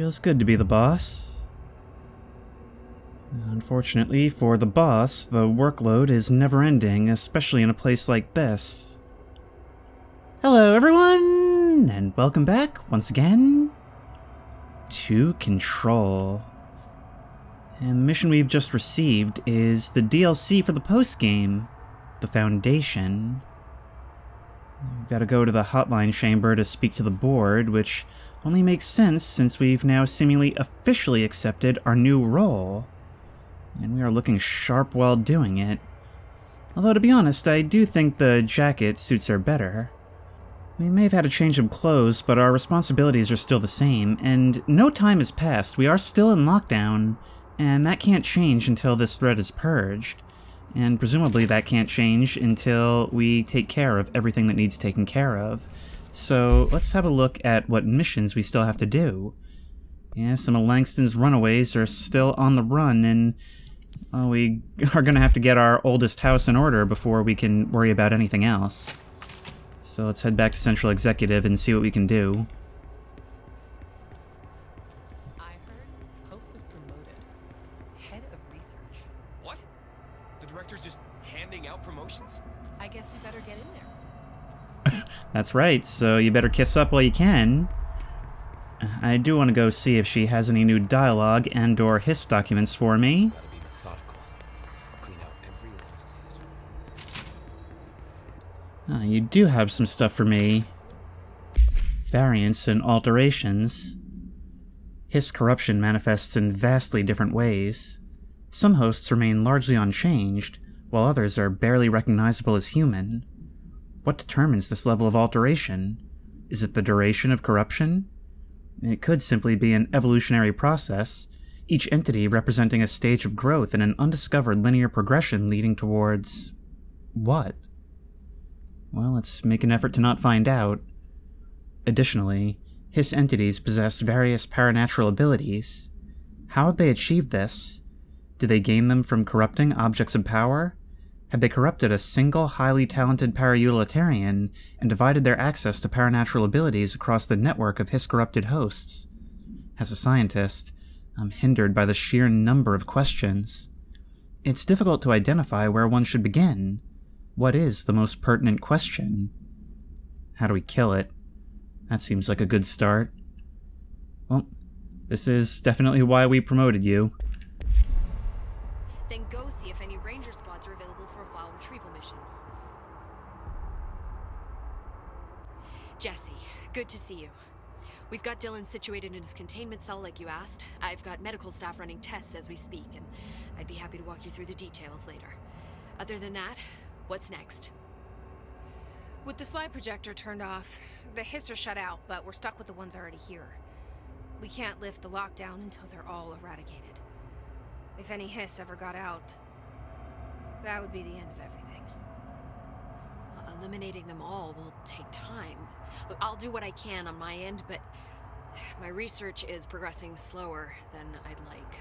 Feels good to be the boss. Unfortunately for the boss, the workload is never-ending, especially in a place like this. Hello everyone, and welcome back, once again, to Control. And the mission we've just received is the DLC for the post-game, the Foundation. We've got to go to the hotline chamber to speak to the board, which only makes sense since we've now seemingly officially accepted our new role. And we are looking sharp while doing it. Although, to be honest, I do think the jacket suits her better. We may have had a change of clothes, but our responsibilities are still the same, and no time has passed. We are still in lockdown, and that can't change until this threat is purged. And presumably that can't change until we take care of everything that needs taken care of. So let's have a look at what missions we still have to do. Yeah, some of Langston's runaways are still on the run, and well, we are going to have to get our oldest house in order before we can worry about anything else. So let's head back to Central Executive and see what we can do. I heard Pope was promoted. Head of research. What? The director's just handing out promotions? I guess you better get in there. That's right, so you better kiss up while you can. I do want to go see if she has any new dialogue and or hiss documents for me. Gotta be methodical. Clean out every last hiss. You do have some stuff for me. Variants and alterations. Hiss corruption manifests in vastly different ways. Some hosts remain largely unchanged, while others are barely recognizable as human. What determines this level of alteration? Is it the duration of corruption? It could simply be an evolutionary process, each entity representing a stage of growth in an undiscovered linear progression leading towards... what? Well, let's make an effort to not find out. Additionally, Hiss entities possess various paranatural abilities. How have they achieved this? Did they gain them from corrupting objects of power? Have they corrupted a single highly talented para-utilitarian and divided their access to paranatural abilities across the network of Hiss-corrupted hosts? As a scientist, I'm hindered by the sheer number of questions. It's difficult to identify where one should begin. What is the most pertinent question? How do we kill it? That seems like a good start. Well, this is definitely why we promoted you. Then go see if any ranger squads are available for a file retrieval mission. Jesse, good to see you. We've got Dylan situated in his containment cell like you asked. I've got medical staff running tests as we speak, and I'd be happy to walk you through the details later. Other than that, what's next? With the slide projector turned off, the hiss are shut out, but we're stuck with the ones already here. We can't lift the lockdown until they're all eradicated. If any hiss ever got out, that would be the end of everything. Well, eliminating them all will take time. Look, I'll do what I can on my end, but my research is progressing slower than I'd like.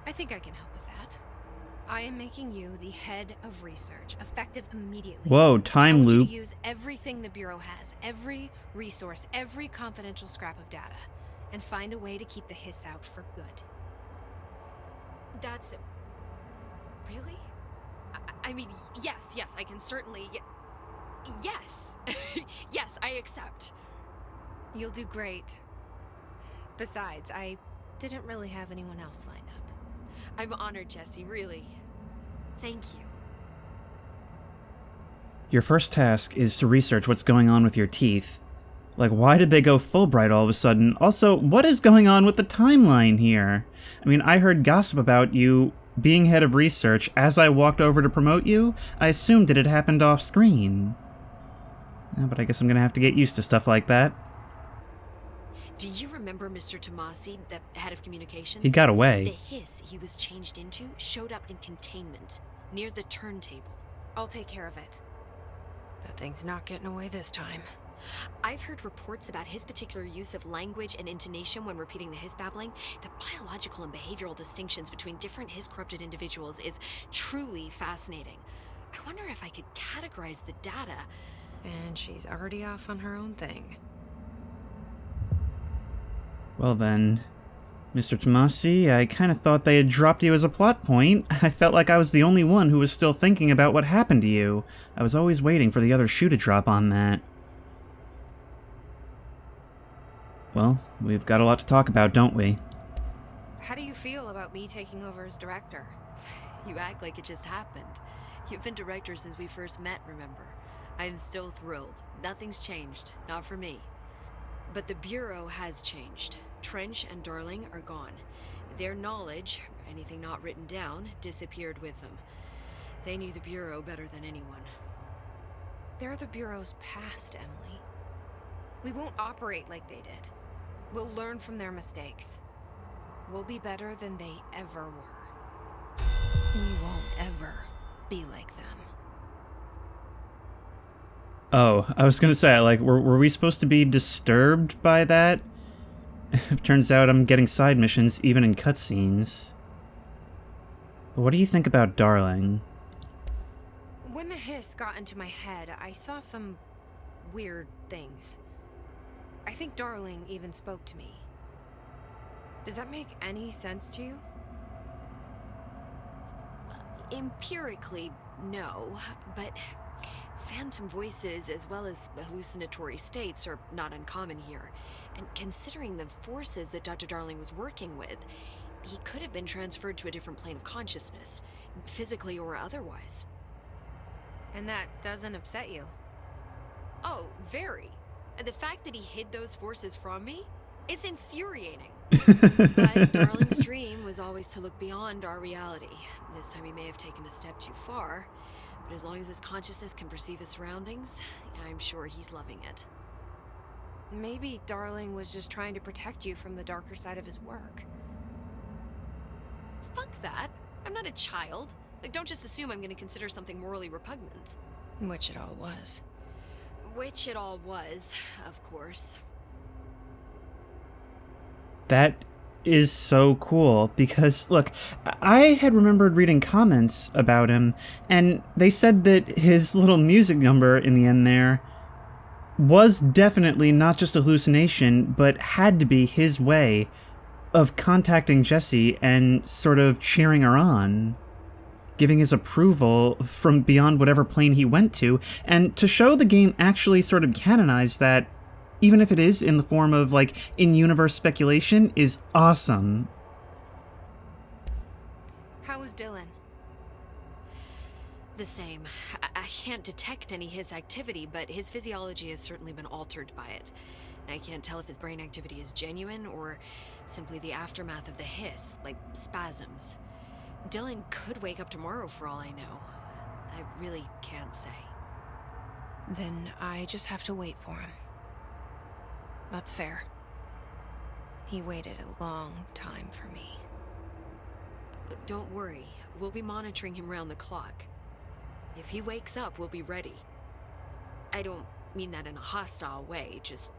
I think I can help with that. I am making you the head of research, effective immediately. Whoa, time I want you loop. to use everything the Bureau has, every resource, every confidential scrap of data, and find a way to keep the hiss out for good. That's... really? I mean, yes, I can certainly... yes! Yes, I accept. You'll do great. Besides, I didn't really have anyone else lined up. I'm honored, Jesse, really. Thank you. Your first task is to research what's going on with your teeth. Like, why did they go Fulbright all of a sudden? Also, what is going on with the timeline here? I mean, I heard gossip about you being head of research as I walked over to promote you. I assumed that it happened off screen. But I guess I'm gonna have to get used to stuff like that. Do you remember Mr. Tomasi, the head of communications? He got away. The hiss he was changed into showed up in containment, near the turntable. I'll take care of it. That thing's not getting away this time. I've heard reports about his particular use of language and intonation when repeating the hiss babbling. The biological and behavioral distinctions between different hiss-corrupted individuals is truly fascinating. I wonder if I could categorize the data. And she's already off on her own thing. Well then, Mr. Tomasi, I kind of thought they had dropped you as a plot point. I felt like I was the only one who was still thinking about what happened to you. I was always waiting for the other shoe to drop on that. Well, we've got a lot to talk about, don't we? How do you feel about me taking over as director? You act like it just happened. You've been director since we first met, remember? I'm still thrilled. Nothing's changed. Not for me. But the Bureau has changed. Trench and Darling are gone. Their knowledge, anything not written down, disappeared with them. They knew the Bureau better than anyone. They're the Bureau's past, Emily. We won't operate like they did. We'll learn from their mistakes. We'll be better than they ever were. We won't ever be like them. Oh, I was gonna say, like, were we supposed to be disturbed by that? Turns out I'm getting side missions even in cutscenes. But what do you think about Darling? When the hiss got into my head, I saw some weird things. I think Darling even spoke to me. Does that make any sense to you? Empirically, no, but phantom voices as well as hallucinatory states are not uncommon here. And considering the forces that Dr. Darling was working with, he could have been transferred to a different plane of consciousness, physically or otherwise. And that doesn't upset you? Oh, very. And the fact that he hid those forces from me, it's infuriating. But Darling's dream was always to look beyond our reality. This time he may have taken a step too far, but as long as his consciousness can perceive his surroundings, I'm sure he's loving it. Maybe Darling was just trying to protect you from the darker side of his work. Fuck that. I'm not a child. Like, don't just assume I'm gonna consider something morally repugnant. Which it all was. Which it all was, of course. That is so cool, because, look, I had remembered reading comments about him, and they said that his little music number in the end there was definitely not just a hallucination, but had to be his way of contacting Jessie and sort of cheering her on, giving his approval from beyond whatever plane he went to, and to show the game actually sort of canonized that, even if it is in the form of, like, in-universe speculation, is awesome. How was Dylan? The same. I can't detect any his activity, but his physiology has certainly been altered by it. I can't tell if his brain activity is genuine or simply the aftermath of the hiss, like spasms. Dylan could wake up tomorrow for all I know. I really can't say. Then I just have to wait for him. That's fair. He waited a long time for me. But don't worry, we'll be monitoring him round the clock. If he wakes up, we'll be ready. I don't mean that in a hostile way, just,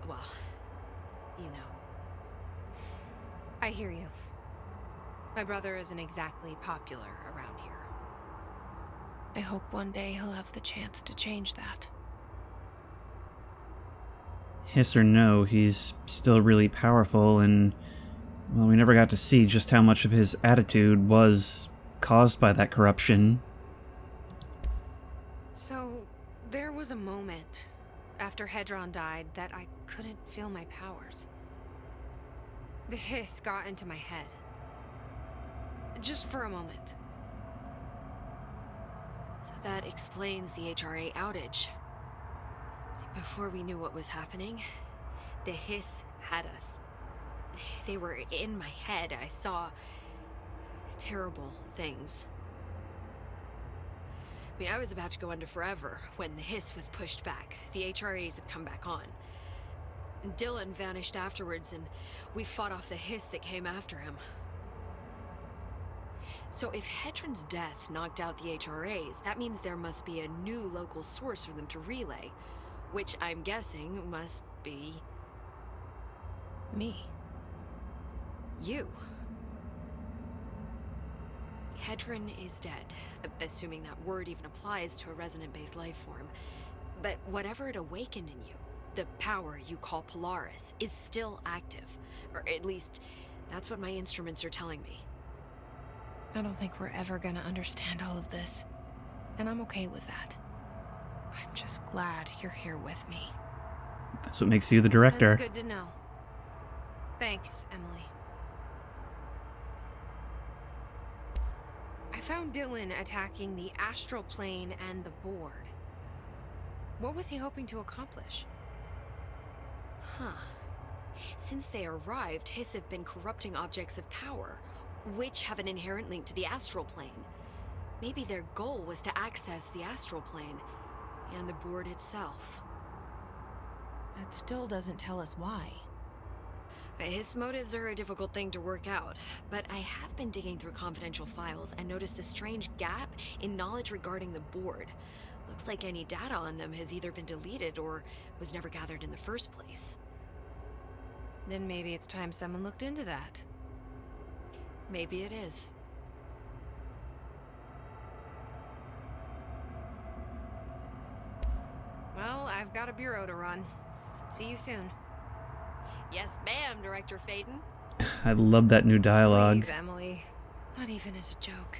well, you know. I hear you. My brother isn't exactly popular around here. I hope one day he'll have the chance to change that. Hiss or no, he's still really powerful, and, well, we never got to see just how much of his attitude was caused by that corruption. So, there was a moment after Hedron died that I couldn't feel my powers. The hiss got into my head. Just for a moment. So that explains the HRA outage. Before we knew what was happening, the hiss had us. They were in my head. I saw terrible things. I mean, I was about to go under forever when the hiss was pushed back. The HRAs had come back on. Dylan vanished afterwards, and we fought off the hiss that came after him. So if Hedron's death knocked out the HRAs, that means there must be a new local source for them to relay, which I'm guessing must be... me. You. Hedron is dead, assuming that word even applies to a resonant-based life form. But whatever it awakened in you, The power you call Polaris is still active. Or at least, that's what my instruments are telling me. I don't think we're ever gonna understand all of this. And I'm okay with that. I'm just glad you're here with me. That's what makes you the director. That's good to know. Thanks, Emily. I found Dylan attacking the astral plane and the board. What was he hoping to accomplish? Huh. Since they arrived, Hiss have been corrupting objects of power, which have an inherent link to the astral plane. Maybe their goal was to access the astral plane and the board itself. That still doesn't tell us why. His motives are a difficult thing to work out, but I have been digging through confidential files and noticed a strange gap in knowledge regarding the board. Looks like any data on them has either been deleted or was never gathered in the first place. Then maybe it's time someone looked into that. Maybe it is. Well, I've got a bureau to run. See you soon. Yes, ma'am, Director Faden. I love that new dialogue. Please, Emily. Not even as a joke.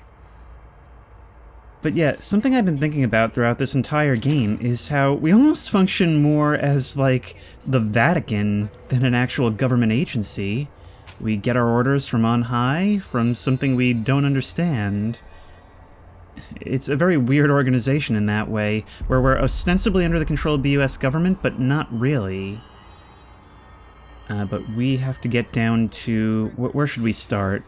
But yeah, something I've been thinking about throughout this entire game is how we almost function more as, like, the Vatican than an actual government agency. We get our orders from on high, from something we don't understand. It's a very weird organization in that way, where we're ostensibly under the control of the US government, but not really. But we have to get down to... where should we start?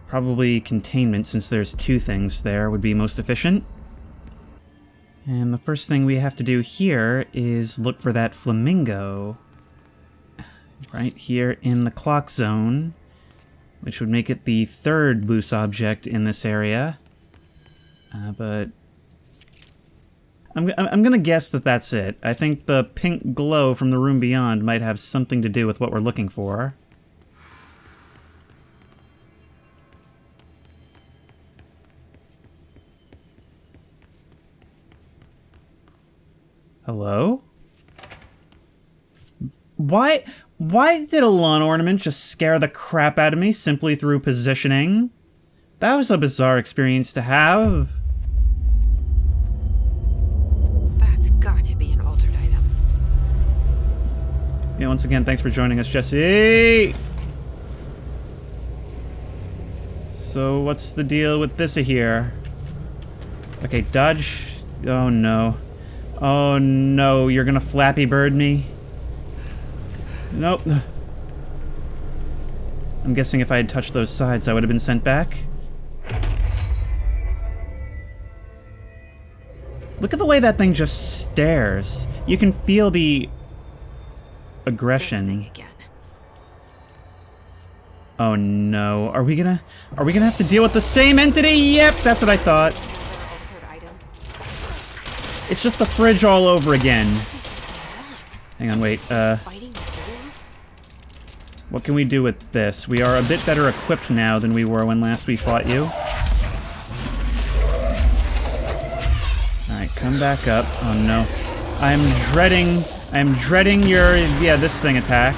Probably containment, since there's two things there, would be most efficient. And the first thing we have to do here is look for that flamingo. Right here in the clock zone, which would make it the third loose object in this area. But I'm gonna guess that that's it. I think the pink glow from the room beyond might have something to do with what we're looking for. Hello? Why did a lawn ornament just scare the crap out of me simply through positioning? That was a bizarre experience to have. That's got to be an altered item. Yeah, once again, thanks for joining us, Jesse! So, what's the deal with this here? Okay, dodge. Oh no. Oh no, you're gonna Flappy Bird me? Nope. I'm guessing if I had touched those sides, I would have been sent back. Look at the way that thing just stares. You can feel the aggression. This thing again. Oh no. Are we gonna have to deal with the same entity? Yep, that's what I thought. Another altered item. It's just the fridge all over again. What does this thing want? Hang on, wait, Is it fighting the board? what can we do with this? We are a bit better equipped now than we were when last we fought you. Alright, come back up. Oh no. I'm dreading your, yeah, this thing attack.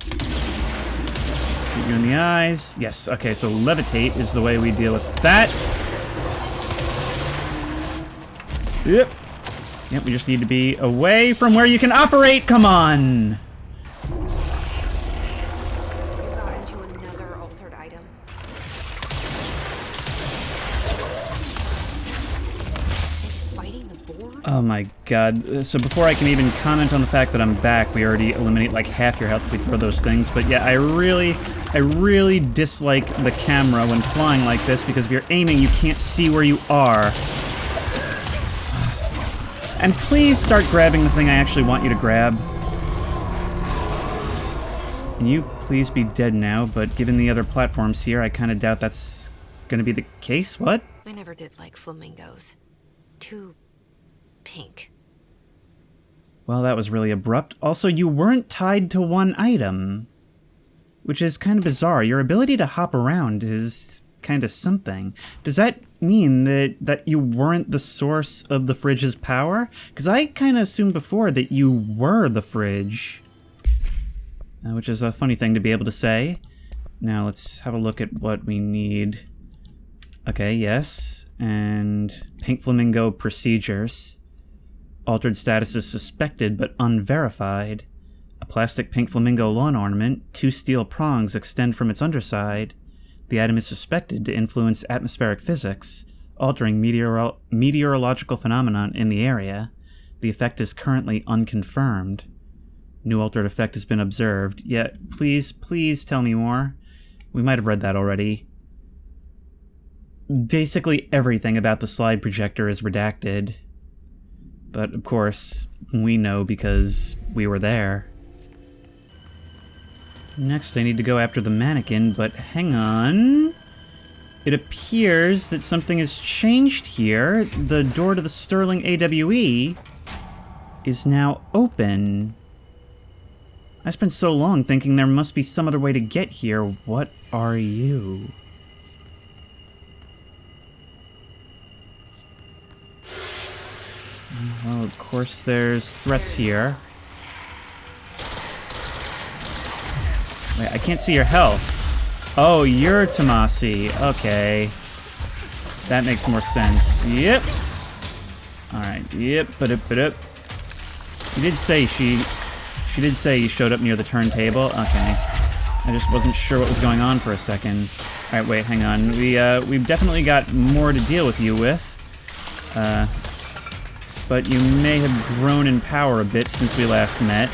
Shoot you in the eyes. Yes, okay, so levitate is the way we deal with that. Yep. Yep, we just need to be away from where you can operate. Come on. You got into another altered item. Is it fighting the board? Oh my god. So before I can even comment on the fact that I'm back, we already eliminate like half your health if we throw those things. But yeah, I really dislike the camera when flying like this, because if you're aiming, you can't see where you are. And please start grabbing the thing I actually want you to grab. Can you please be dead now? But given the other platforms here, I kind of doubt that's gonna be the case. What? I never did like flamingos. Too pink. Well, that was really abrupt. Also, you weren't tied to one item, which is kind of bizarre. Your ability to hop around is kind of something. Does that mean that you weren't the source of the fridge's power? Because I kind of assumed before that you were the fridge. Which is a funny thing to be able to say. Now let's have a look at what we need. Okay, yes. And pink flamingo procedures. Altered status is suspected but unverified. A plastic pink flamingo lawn ornament, 2 steel prongs extend from its underside. The item is suspected to influence atmospheric physics, altering meteorological phenomenon in the area. The effect is currently unconfirmed. New altered effect has been observed. Yet, please tell me more. We might have read that already. Basically everything about the slide projector is redacted. But, of course, we know because we were there. Next, I need to go after the mannequin, but hang on. It appears that something has changed here. The door to the Sterling AWE is now open. I spent so long thinking there must be some other way to get here. What are you? Well, of course there's threats here. Wait, I can't see your health. Oh, you're Tomasi. Okay. That makes more sense. Yep. Alright, yep. Ba-dup. She did say she did say you showed up near the turntable. Okay. I just wasn't sure what was going on for a second. Alright, wait, hang on. We've definitely got more to deal with you with. But you may have grown in power a bit since we last met.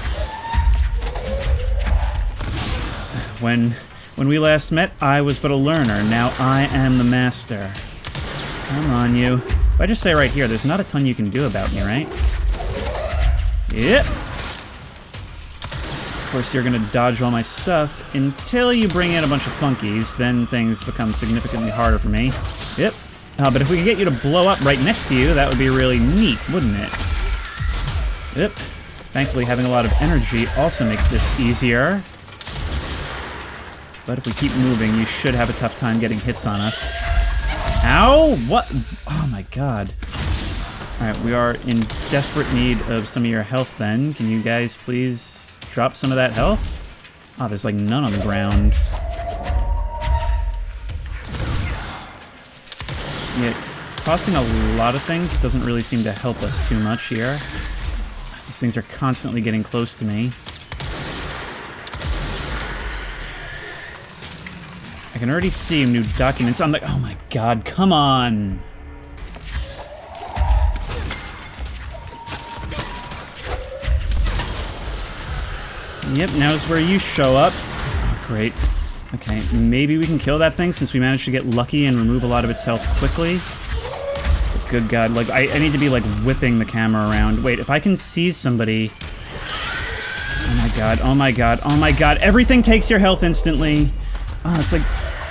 When we last met, I was but a learner. Now I am the master. Come on, you. If I just say right here, there's not a ton you can do about me, right? Yep. Of course, you're gonna dodge all my stuff until you bring in a bunch of funkies. Then things become significantly harder for me. Yep. But if we could get you to blow up right next to you, that would be really neat, wouldn't it? Yep. Thankfully, having a lot of energy also makes this easier. But if we keep moving, you should have a tough time getting hits on us. Ow! What? Oh my god. Alright, we are in desperate need of some of your health then. Can you guys please drop some of that health? Oh, there's like none on the ground. Yeah, tossing a lot of things doesn't really seem to help us too much here. These things are constantly getting close to me. I can already see new documents on the... Oh my god, come on! Yep, now's where you show up. Oh, great. Okay, maybe we can kill that thing since we managed to get lucky and remove a lot of its health quickly. Good god, like, I need to be, like, whipping the camera around. Wait, if I can see somebody... Oh my god, oh my god, oh my god, everything takes your health instantly! Oh, it's like...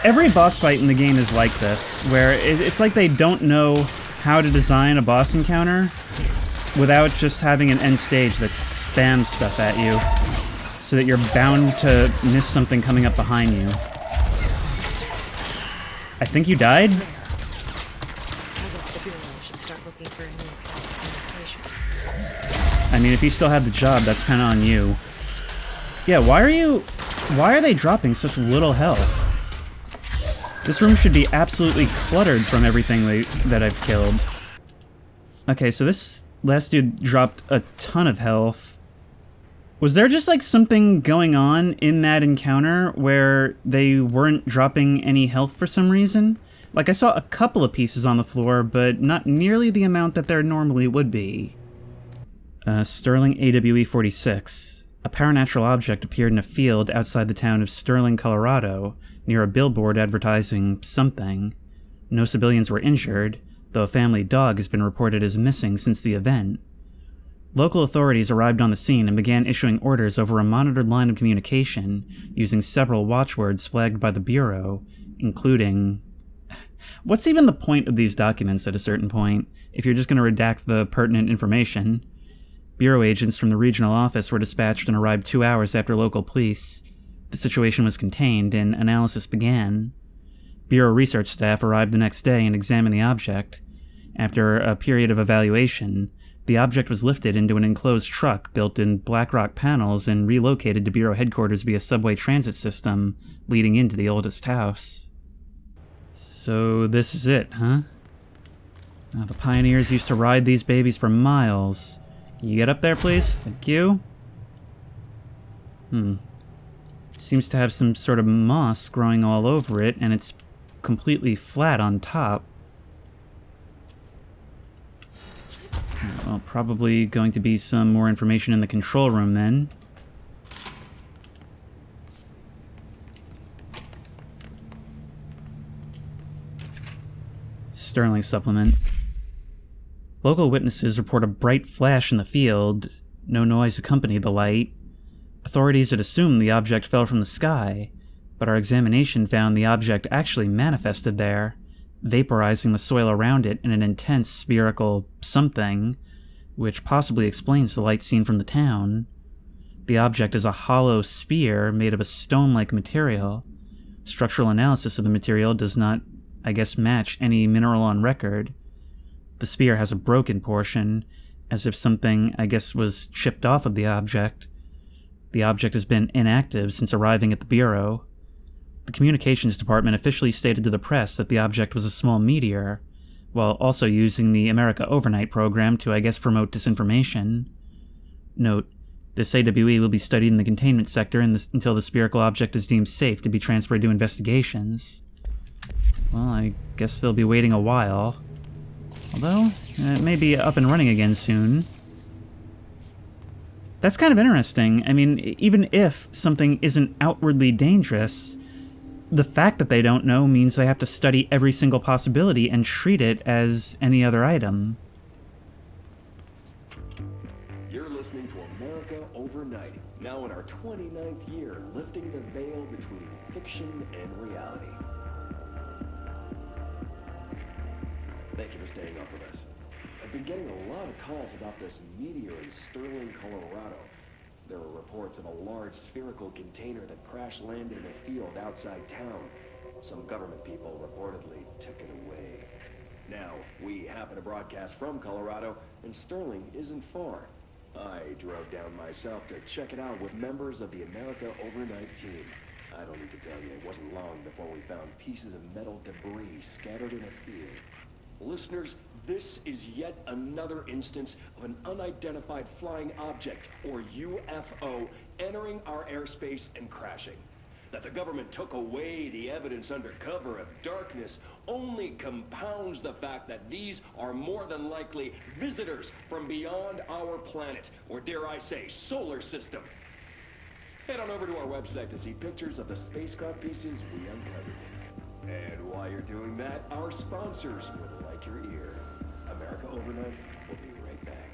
Every boss fight in the game is like this, where it's like they don't know how to design a boss encounter without just having an end stage that spams stuff at you, so that you're bound to miss something coming up behind you. I think you died? I guess the Bureau should start looking for new patients. I mean, if you still have the job, that's kind of on you. Yeah, why are they dropping such little health? This room should be absolutely cluttered from everything that I've killed. Okay, so this last dude dropped a ton of health. Was there just like something going on in that encounter where they weren't dropping any health for some reason? Like I saw a couple of pieces on the floor, but not nearly the amount that there normally would be. Sterling AWE 46. A paranatural object appeared in a field outside the town of Sterling, Colorado, near a billboard advertising something. No civilians were injured, though a family dog has been reported as missing since the event. Local authorities arrived on the scene and began issuing orders over a monitored line of communication, using several watchwords flagged by the Bureau, including... What's even the point of these documents at a certain point, if you're just going to redact the pertinent information? Bureau agents from the regional office were dispatched and arrived 2 hours after local police. The situation was contained and analysis began. Bureau research staff arrived the next day and examined the object. After a period of evaluation, the object was lifted into an enclosed truck built in black rock panels and relocated to Bureau headquarters via subway transit system leading into the oldest house. So this is it, huh? Now, the pioneers used to ride these babies for miles. Can you get up there, please? Thank you. Seems to have some sort of moss growing all over it, and it's completely flat on top. Well, probably going to be some more information in the control room then. Sterling supplement. Local witnesses report a bright flash in the field. No noise accompanied the light. Authorities had assumed the object fell from the sky, but our examination found the object actually manifested there, vaporizing the soil around it in an intense spherical something, which possibly explains the light seen from the town. The object is a hollow sphere made of a stone-like material. Structural analysis of the material does not, I guess, match any mineral on record. The sphere has a broken portion, as if something, I guess, was chipped off of the object. The object has been inactive since arriving at the Bureau. The communications department officially stated to the press that the object was a small meteor, while also using the America Overnight program to, I guess, promote disinformation. Note, this AWE will be studied in the containment sector until the spherical object is deemed safe to be transferred to investigations. Well, I guess they'll be waiting a while. Although, it may be up and running again soon. That's kind of interesting. I mean, even if something isn't outwardly dangerous, the fact that they don't know means they have to study every single possibility and treat it as any other item. You're listening to America Overnight, now in our 29th year, lifting the veil between fiction and reality. Thank you for staying up with us. I've been getting a lot of calls about this meteor in Sterling, Colorado. There were reports of a large spherical container that crash-landed in a field outside town. Some government people reportedly took it away. Now, we happen to broadcast from Colorado, and Sterling isn't far. I drove down myself to check it out with members of the America Overnight team. I don't need to tell you, it wasn't long before we found pieces of metal debris scattered in a field. Listeners, this is yet another instance of an unidentified flying object, or UFO, entering our airspace and crashing. That the government took away the evidence under cover of darkness only compounds the fact that these are more than likely visitors from beyond our planet, or dare I say, solar system. Head on over to our website to see pictures of the spacecraft pieces we uncovered. And while you're doing that, our sponsors would like your ear. America Overnight will be right back.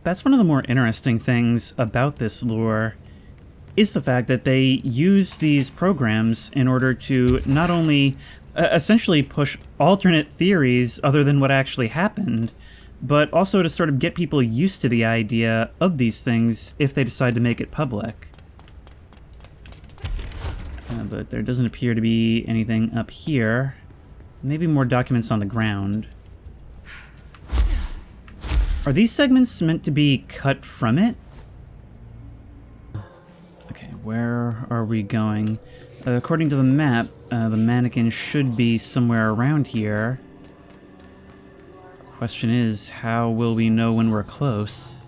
That's one of the more interesting things about this lore, is the fact that they use these programs in order to not only essentially push alternate theories other than what actually happened, but also to sort of get people used to the idea of these things if they decide to make it public. But there doesn't appear to be anything up here. Maybe more documents on the ground. Are these segments meant to be cut from it? Okay, where are we going? According to the map, the mannequin should be somewhere around here. Question is, how will we know when we're close?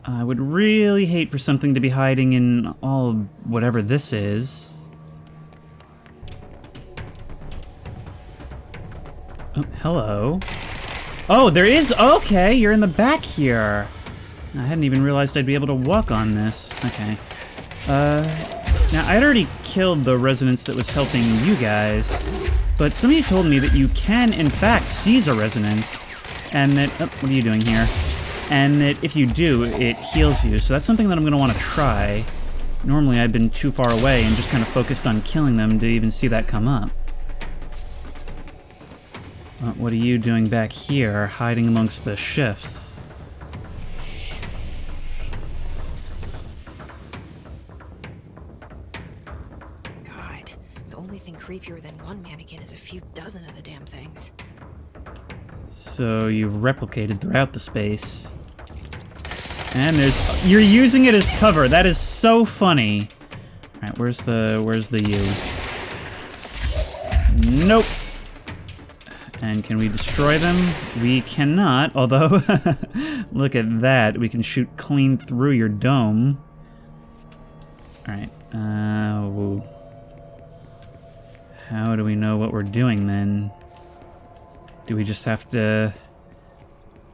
I would really hate for something to be hiding in all whatever this is. Oh, hello. Oh, there is... Okay, you're in the back here. I hadn't even realized I'd be able to walk on this. Okay. Now, I'd already killed the residence that was helping you guys, but somebody told me that you can, in fact, seize a resonance, and that... Oh, what are you doing here? And that if you do, it heals you, so that's something that I'm going to want to try. Normally, I've been too far away and just kind of focused on killing them to even see that come up. What are you doing back here, hiding amongst the shifts? only thing creepier than one mannequin is a few dozen of the damn things. So you've replicated throughout the space. And you're using it as cover. That is so funny. All right, where's the U? Nope. And can we destroy them? We cannot, although look at that. We can shoot clean through your dome. All right. Whoa. How do we know what we're doing then? Do we just have to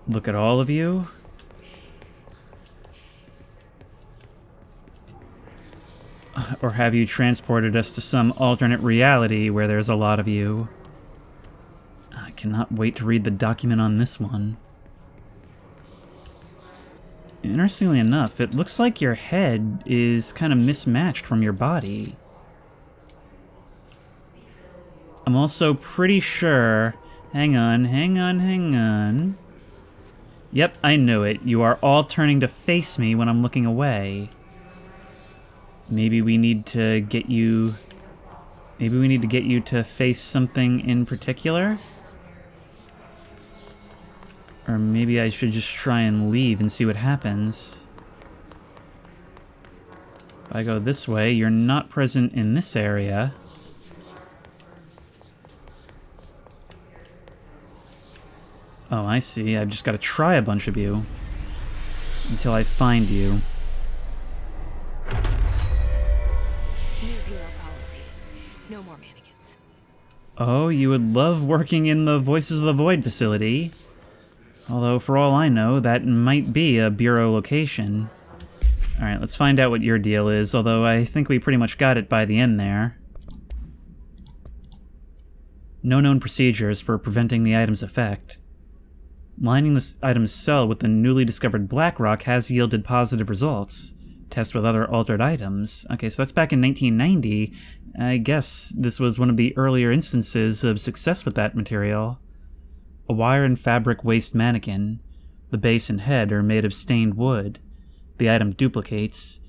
look at all of you? Or have you transported us to some alternate reality where there's a lot of you? I cannot wait to read the document on this one. Interestingly enough, it looks like your head is kind of mismatched from your body. I'm also pretty sure... Hang on. Yep, I knew it. You are all turning to face me when I'm looking away. Maybe we need to get you... Maybe we need to get you to face something in particular? Or maybe I should just try and leave and see what happens. If I go this way, you're not present in this area. Oh, I see. I've just got to try a bunch of you until I find you. New bureau policy. No more mannequins. Oh, you would love working in the Voices of the Void facility. Although, for all I know, that might be a bureau location. Alright, let's find out what your deal is, although I think we pretty much got it by the end there. No known procedures for preventing the item's effect. Lining this item's cell with the newly discovered black rock has yielded positive results. Test with other altered items. Okay, so that's back in 1990. I guess this was one of the earlier instances of success with that material. A wire and fabric waste mannequin. The base and head are made of stained wood. The item duplicates.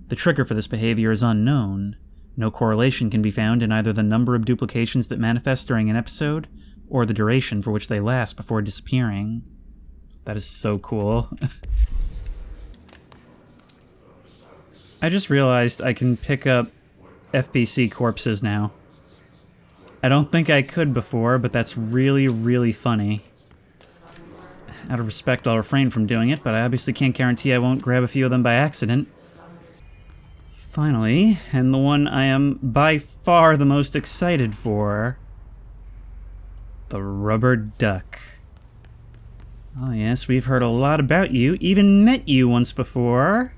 The trigger for this behavior is unknown. No correlation can be found in either the number of duplications that manifest during an episode or the duration for which they last before disappearing. That is so cool. I just realized I can pick up FBC corpses now. I don't think I could before, but that's really, really funny. Out of respect, I'll refrain from doing it, but I obviously can't guarantee I won't grab a few of them by accident. Finally, and the one I am by far the most excited for... the rubber duck. Oh yes, we've heard a lot about you, even met you once before.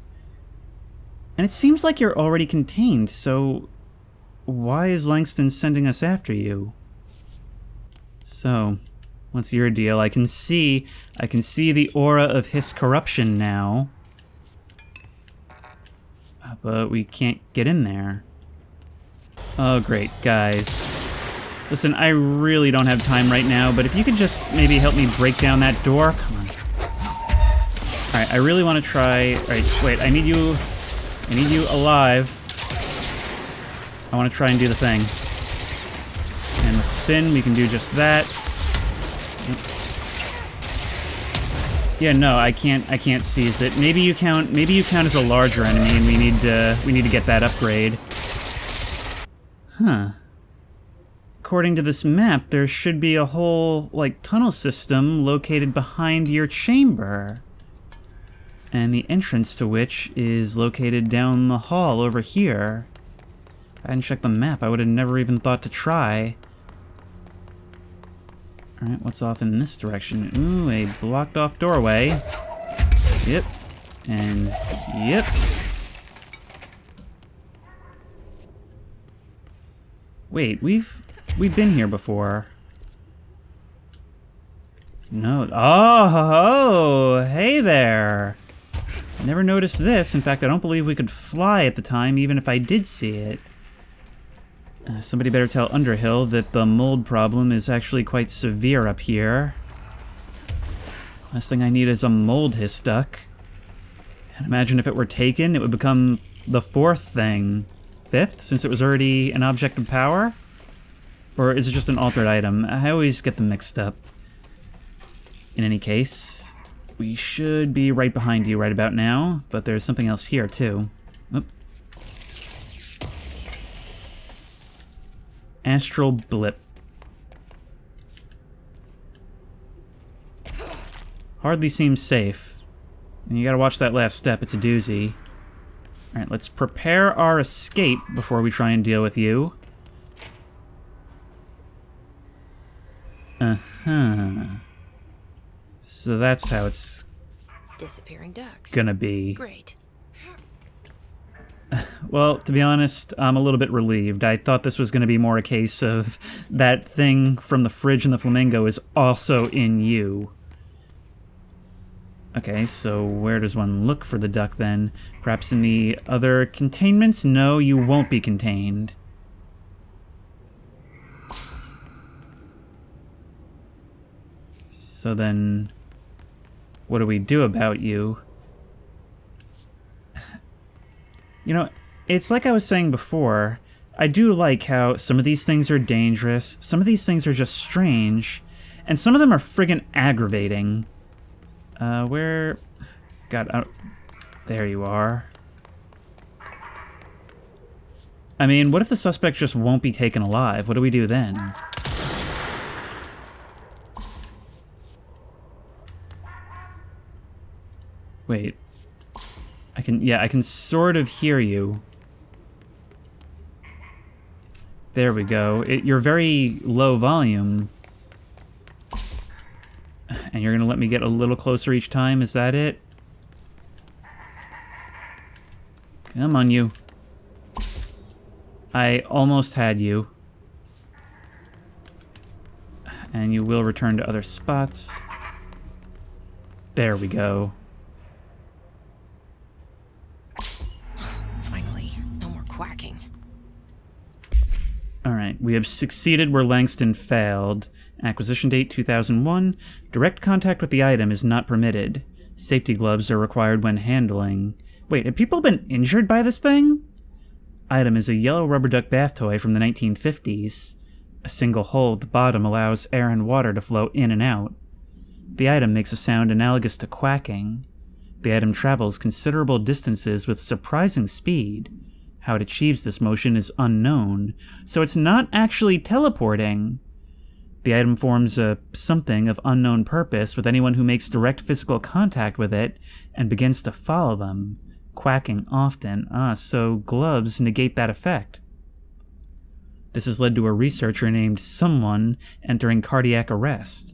And it seems like you're already contained, so why is Langston sending us after you? So, what's your deal? I can see the aura of his corruption now. But we can't get in there. Oh great, guys. Listen, I really don't have time right now, but if you could just maybe help me break down that door. Come on. Alright, I really want to try... Alright, wait, I need you alive. I want to try and do the thing. And the spin, we can do just that. Yeah, no, I can't seize it. Maybe you count as a larger enemy, and we need to get that upgrade. Huh. According to this map, there should be a whole, like, tunnel system located behind your chamber. And the entrance to which is located down the hall over here. If I hadn't checked the map, I would have never even thought to try. Alright, what's off in this direction? Ooh, a blocked off doorway. Yep. And yep. Wait, we've been here before. No. Oh, hey there. I never noticed this. In fact, I don't believe we could fly at the time, even if I did see it. Somebody better tell Underhill that the mold problem is actually quite severe up here. Last thing I need is a mold hiss duck. And imagine if it were taken, it would become the fourth thing. Fifth, since it was already an object of power? Or is it just an altered item? I always get them mixed up. In any case, we should be right behind you right about now, but there's something else here, too. Oop. Astral blip. Hardly seems safe. And you gotta watch that last step, it's a doozy. Alright, let's prepare our escape before we try and deal with you. Uh-huh. So that's how it's Disappearing ducks. gonna be. Great. Well, to be honest, I'm a little bit relieved. I thought this was gonna be more a case of that thing from the fridge and the flamingo is also in you. Okay, so where does one look for the duck then? Perhaps in the other containments? No, you won't be contained. So then, what do we do about you? You know, it's like I was saying before, I do like how some of these things are dangerous, some of these things are just strange, and some of them are friggin' aggravating. Where... God, there you are. I mean, what if the suspect just won't be taken alive? What do we do then? Wait. I can sort of hear you. There we go. You're very low volume. And you're gonna let me get a little closer each time, is that it? Come on, you. I almost had you. And you will return to other spots. There we go. Finally, no more quacking. Alright, we have succeeded where Langston failed. Acquisition date 2001. Direct contact with the item is not permitted. Safety gloves are required when handling. Wait, have people been injured by this thing? Item is a yellow rubber duck bath toy from the 1950s. A single hole at the bottom allows air and water to flow in and out. The item makes a sound analogous to quacking. The item travels considerable distances with surprising speed. How it achieves this motion is unknown, so it's not actually teleporting. The item forms a something of unknown purpose with anyone who makes direct physical contact with it and begins to follow them, quacking often. So gloves negate that effect. This has led to a researcher named Someone entering cardiac arrest,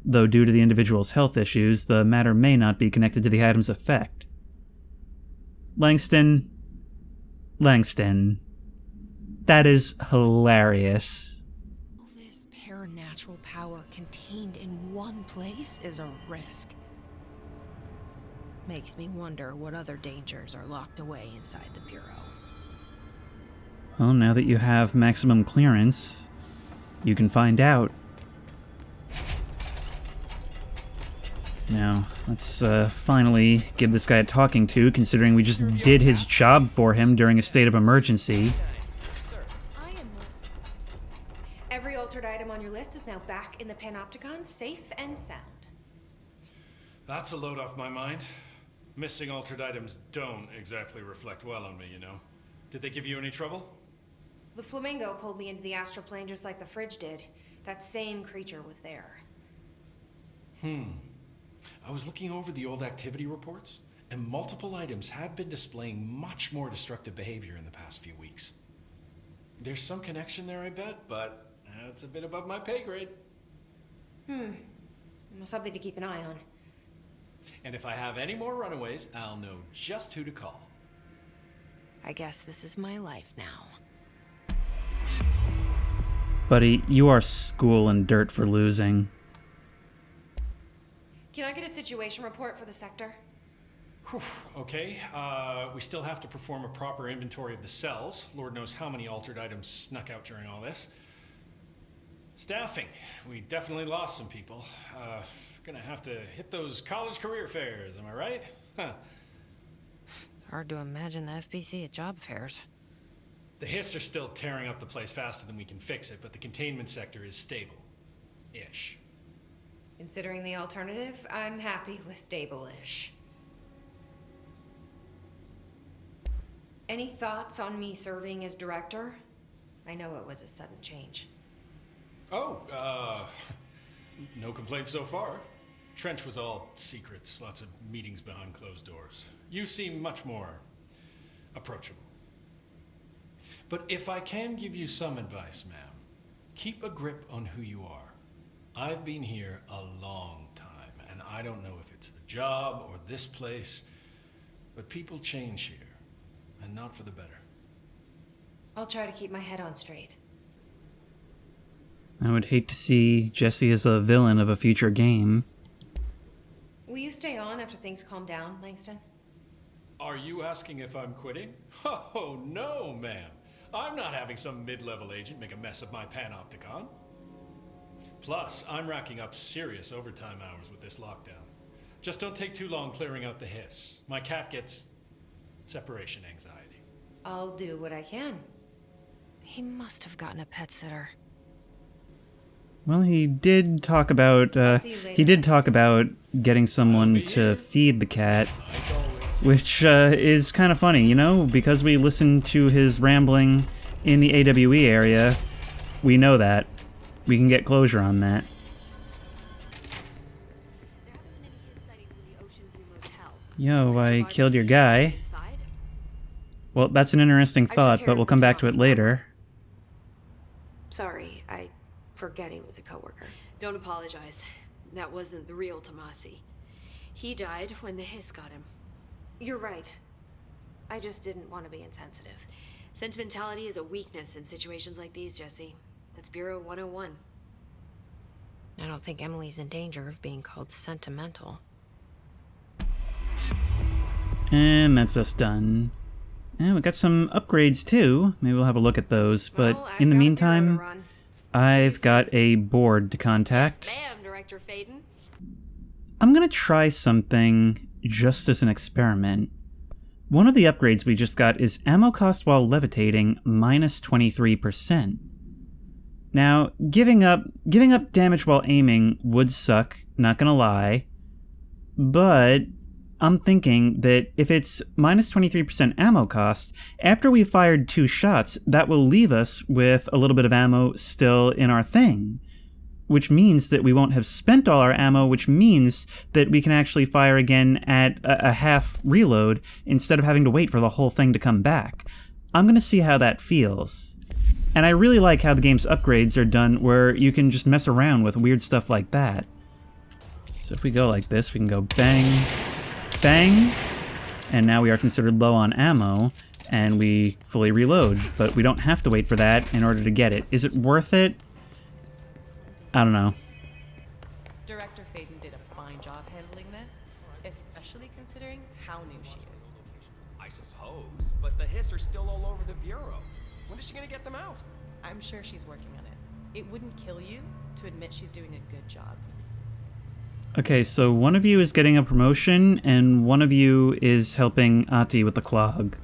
though due to the individual's health issues, the matter may not be connected to the item's effect. Langston. That is hilarious. This paranatural power contained in one place is a risk. Makes me wonder what other dangers are locked away inside the Bureau. Well, now that you have maximum clearance, you can find out. Now, let's finally give this guy a talking to, considering we just did his job for him during a state of emergency. Every altered item on your list is now back in the Panopticon, safe and sound. That's a load off my mind. Missing altered items don't exactly reflect well on me, you know. Did they give you any trouble? The flamingo pulled me into the astral plane just like the fridge did. That same creature was there. I was looking over the old activity reports, and multiple items have been displaying much more destructive behavior in the past few weeks. There's some connection there, I bet, but that's a bit above my pay grade. Something to keep an eye on. And if I have any more runaways, I'll know just who to call. I guess this is my life now. Buddy, you are school and dirt for losing. Can I get a situation report for the sector? Okay, we still have to perform a proper inventory of the cells. Lord knows how many altered items snuck out during all this. Staffing. We definitely lost some people. Gonna have to hit those college career fairs, am I right? Huh. Hard to imagine the FBC at job fairs. The Hiss are still tearing up the place faster than we can fix it, but the containment sector is stable. Ish. Considering the alternative, I'm happy with stable-ish. Any thoughts on me serving as director? I know it was a sudden change. Oh, no complaints so far. Trench was all secrets, lots of meetings behind closed doors. You seem much more approachable. But if I can give you some advice, ma'am, keep a grip on who you are. I've been here a long time, and I don't know if it's the job or this place, but people change here, and not for the better. I'll try to keep my head on straight. I would hate to see Jesse as a villain of a future game. Will you stay on after things calm down, Langston? Are you asking if I'm quitting? Oh, no, ma'am. I'm not having some mid-level agent make a mess of my panopticon. Plus, I'm racking up serious overtime hours with this lockdown. Just don't take too long clearing out the Hiss. My cat gets separation anxiety. I'll do what I can. He must have gotten a pet sitter. Well, he did talk about getting someone to feed the cat, which is kind of funny, you know, because we listened to his rambling in the AWE area. We know that. We can get closure on that. Yo, I killed your guy. Well, that's an interesting thought, but we'll come back to it later. Sorry, I forget he was a coworker. Don't apologize. That wasn't the real Tomasi. He died when the Hiss got him. You're right. I just didn't want to be insensitive. Sentimentality is a weakness in situations like these, Jesse. That's Bureau 101. I don't think Emily's in danger of being called sentimental. And that's us done. And we got some upgrades too. Maybe we'll have a look at those. But Well, in the I've got a bureau to meantime, run. I've got a board to contact. Yes, ma'am, Director Faden. I'm gonna try something just as an experiment. One of the upgrades we just got is ammo cost while levitating minus 23%. Now, giving up damage while aiming would suck, not gonna lie, but I'm thinking that if it's minus 23% ammo cost, after we fired 2 shots, that will leave us with a little bit of ammo still in our thing, which means that we won't have spent all our ammo, which means that we can actually fire again at a half reload instead of having to wait for the whole thing to come back. I'm gonna see how that feels. And I really like how the game's upgrades are done where you can just mess around with weird stuff like that. So if we go like this, we can go bang, bang, and now we are considered low on ammo, and we fully reload, but we don't have to wait for that in order to get it. Is it worth it? I don't know. Director Faden did a fine job handling this, especially considering how new she is. I suppose, but the Hiss are still all over the Bureau. When is she gonna get them out? I'm sure she's working on it. It wouldn't kill you to admit she's doing a good job. Okay, so one of you is getting a promotion, and one of you is helping Ati with the clog.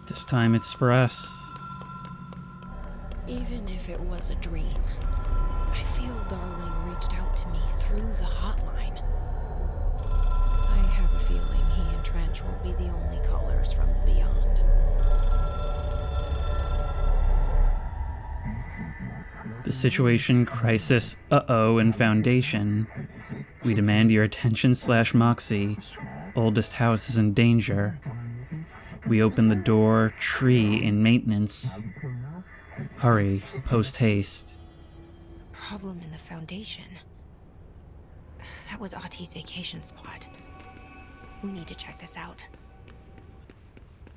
This time it's for us. Even if it was a dream, I feel Darling reached out to me through the hotline. I have a feeling he and Trench won't be the only callers from the beyond. The situation, crisis, uh-oh, and foundation. We demand your attention / Moxie. Oldest house is in danger. We open the door, tree in maintenance. Hurry, post haste. Problem in the foundation. That was Ati's vacation spot. We need to check this out.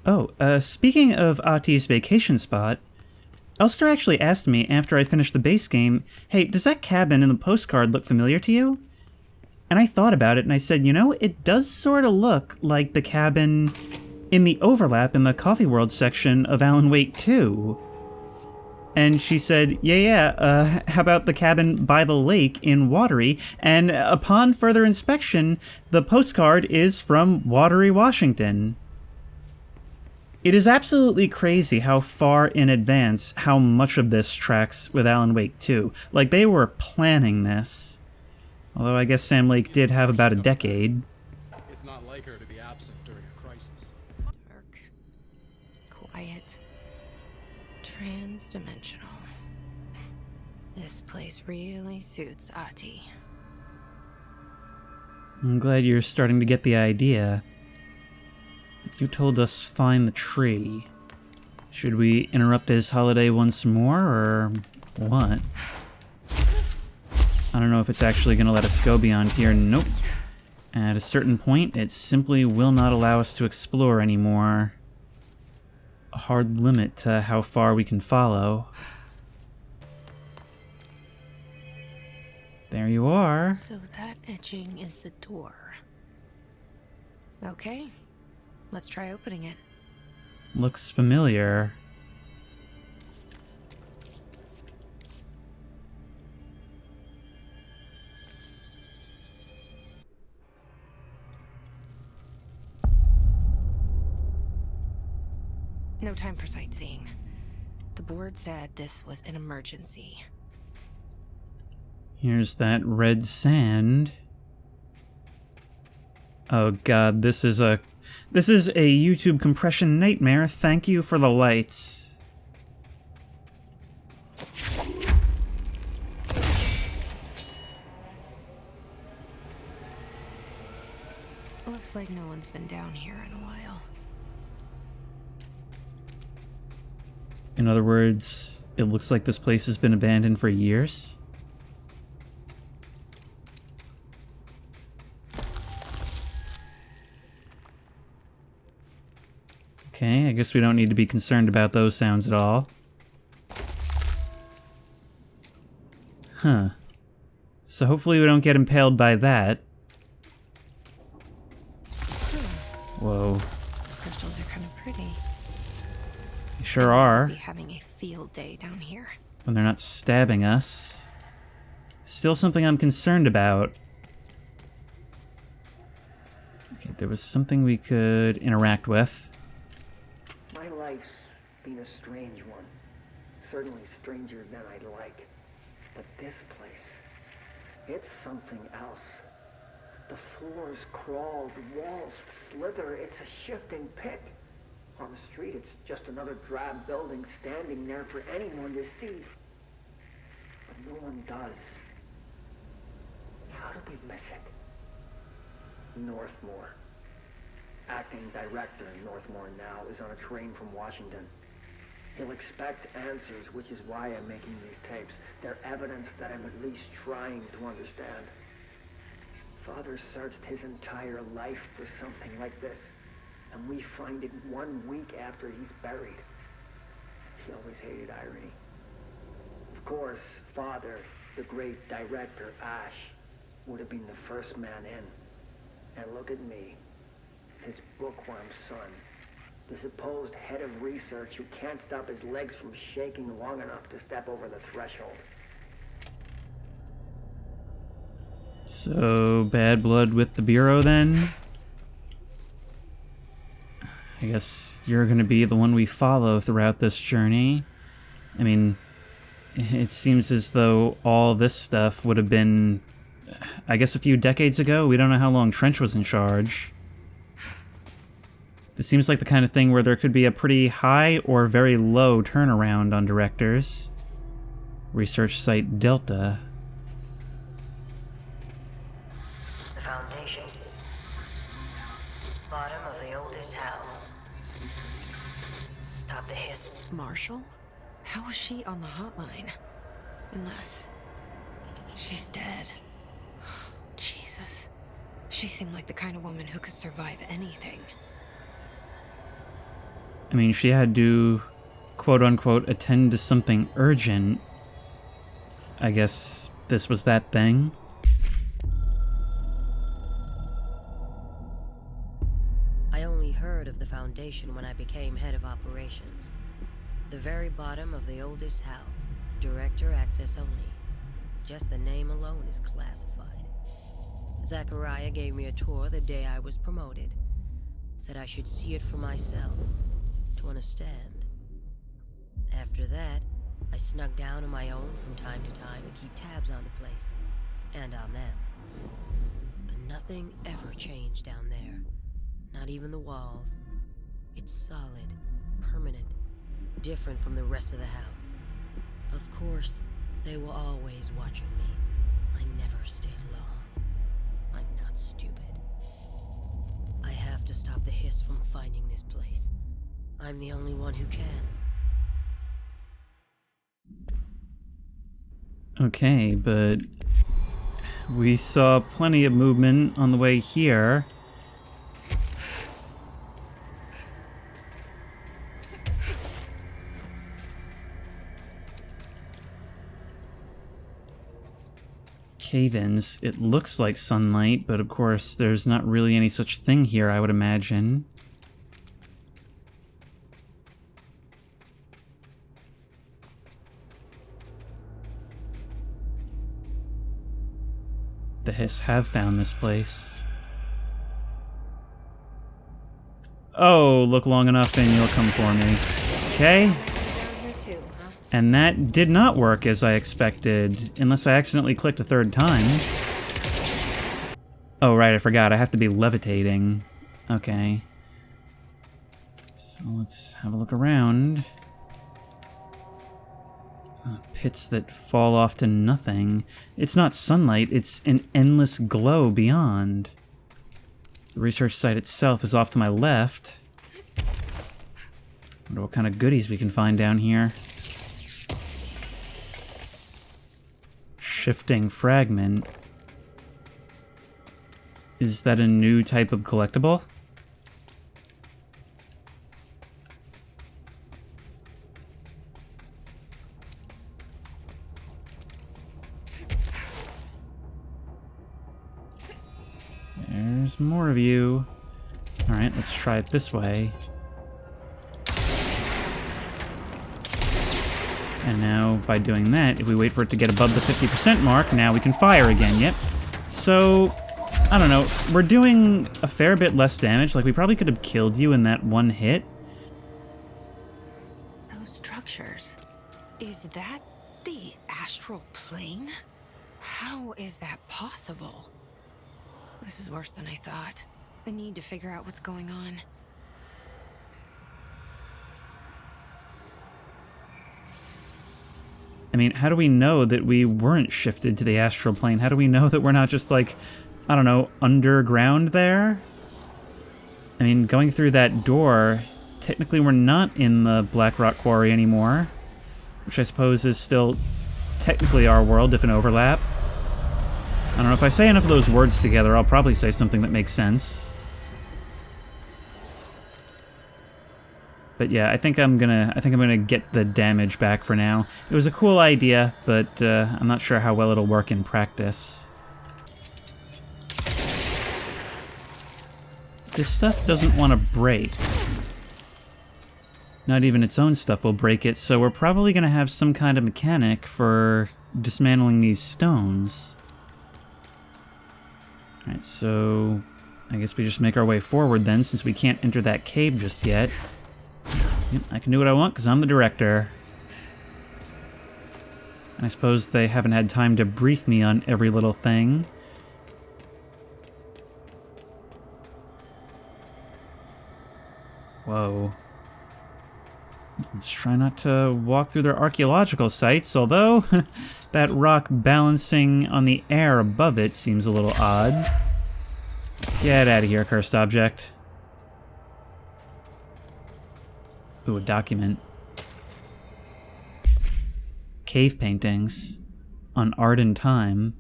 Oh, speaking of Ati's vacation spot, Elster actually asked me after I finished the base game, hey, does that cabin in the postcard look familiar to you? And I thought about it and I said, you know, it does sort of look like the cabin in the overlap in the Coffee World section of Alan Wake 2. And she said, yeah, how about the cabin by the lake in Watery? And upon further inspection, the postcard is from Watery, Washington. It is absolutely crazy how far in advance how much of this tracks with Alan Wake 2. Like, they were planning this. Although I guess Sam Lake did have about a decade. It's not like her to be absent during a crisis. Dark, quiet, trans-dimensional. This place really suits Ahti. I'm glad you're starting to get the idea. You told us find the tree. Should we interrupt his holiday once more, or what? I don't know if it's actually going to let us go beyond here. Nope. At a certain point, it simply will not allow us to explore anymore. A hard limit to how far we can follow. There you are. So that etching is the door. Okay, let's try opening it. Looks familiar. No time for sightseeing. The board said this was an emergency. Here's that red sand. Oh god, this is a YouTube compression nightmare. Thank you for the lights. Looks like no one's been down here in a while. In other words, it looks like this place has been abandoned for years. Okay, I guess we don't need to be concerned about those sounds at all. Huh. So hopefully we don't get impaled by that. Whoa. Crystals are kind of pretty. They sure are. We'll be having a field day down here. When they're not stabbing us. Still something I'm concerned about. Okay, there was something we could interact with. My life's been a strange one. Certainly stranger than I'd like. But this place, it's something else. The floors crawl, the walls slither. It's a shifting pit. On the street, it's just another drab building standing there for anyone to see. But no one does. How do we miss it? Northmore. Acting director in Northmore now is on a train from Washington. He'll expect answers, which is why I'm making these tapes. They're evidence that I'm at least trying to understand. Father searched his entire life for something like this, and we find it 1 week after he's buried. He always hated irony. Of course, Father, the great director, Ash, would have been the first man in. And look at me, his bookworm son, the supposed head of research who can't stop his legs from shaking long enough to step over the threshold. So, bad blood with the Bureau then? I guess you're gonna be the one we follow throughout this journey. I mean, it seems as though all this stuff would have been, I guess, a few decades ago. We don't know how long Trench was in charge. This seems like the kind of thing where there could be a pretty high or very low turnaround on directors. Research site Delta. The Foundation. Bottom of the oldest house. Stop the hiss. Marshall? How is she on the hotline? Unless she's dead. Jesus. She seemed like the kind of woman who could survive anything. I mean, she had to, quote-unquote, attend to something urgent. I guess this was that thing. I only heard of the Foundation when I became head of operations. The very bottom of the oldest house. Director access only. Just the name alone is classified. Zachariah gave me a tour the day I was promoted. Said I should see it for myself, to understand. After that, I snuck down on my own from time to time to keep tabs on the place, and on them. But nothing ever changed down there. Not even the walls. It's solid, permanent, different from the rest of the house. Of course, they were always watching me. I never stayed long. I'm not stupid. I have to stop the hiss from finding this place. I'm the only one who can. Okay, but we saw plenty of movement on the way here. Cave-ins. It looks like sunlight, but of course there's not really any such thing here, I would imagine. The Hiss have found this place. Oh, look long enough and you'll come for me. Okay. And that did not work as I expected, unless I accidentally clicked a third time. Oh, right, I forgot. I have to be levitating. Okay. So let's have a look around. Pits that fall off to nothing. It's not sunlight, it's an endless glow beyond. The research site itself is off to my left. Wonder what kind of goodies we can find down here. Shifting fragment. Is that a new type of collectible? There's more of you. Alright, let's try it this way. And now, by doing that, if we wait for it to get above the 50% mark, now we can fire again, yep. So, I don't know, we're doing a fair bit less damage. Like, we probably could have killed you in that one hit. Those structures. Is that the astral plane? How is that possible? This is worse than I thought. I need to figure out what's going on. I mean, how do we know that we weren't shifted to the astral plane? How do we know that we're not just, like, I don't know, underground there? I mean, going through that door, technically we're not in the Black Rock Quarry anymore, which I suppose is still technically our world, if an overlap. I don't know, if I say enough of those words together, I'll probably say something that makes sense. But yeah, I think I'm gonna get the damage back for now. It was a cool idea, but I'm not sure how well it'll work in practice. This stuff doesn't want to break. Not even its own stuff will break it, so we're probably gonna have some kind of mechanic for dismantling these stones. Alright, so I guess we just make our way forward then, since we can't enter that cave just yet. Yep, I can do what I want because I'm the director. And I suppose they haven't had time to brief me on every little thing. Whoa. Let's try not to walk through their archaeological sites, although that rock balancing on the air above it seems a little odd. Get out of here, cursed object. Ooh, a document. Cave paintings on art and time.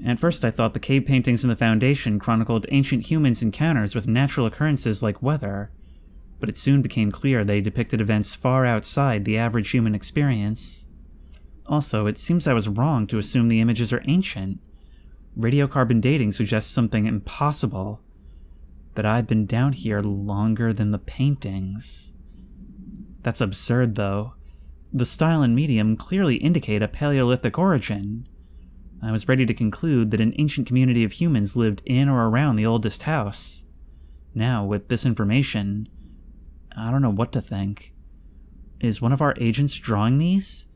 At first I thought the cave paintings in the Foundation chronicled ancient humans' encounters with natural occurrences like weather, but it soon became clear they depicted events far outside the average human experience. Also, it seems I was wrong to assume the images are ancient. Radiocarbon dating suggests something impossible. That I've been down here longer than the paintings. That's absurd, though. The style and medium clearly indicate a Paleolithic origin. I was ready to conclude that an ancient community of humans lived in or around the oldest house. Now, with this information, I don't know what to think. Is one of our agents drawing these?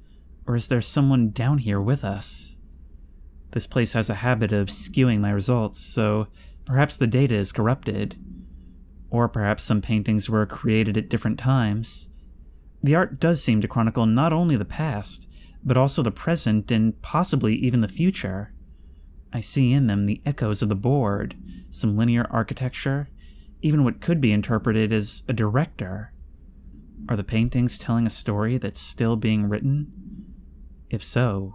Or is there someone down here with us? This place has a habit of skewing my results, so perhaps the data is corrupted. Or perhaps some paintings were created at different times. The art does seem to chronicle not only the past, but also the present and possibly even the future. I see in them the echoes of the board, some linear architecture, even what could be interpreted as a director. Are the paintings telling a story that's still being written? If so,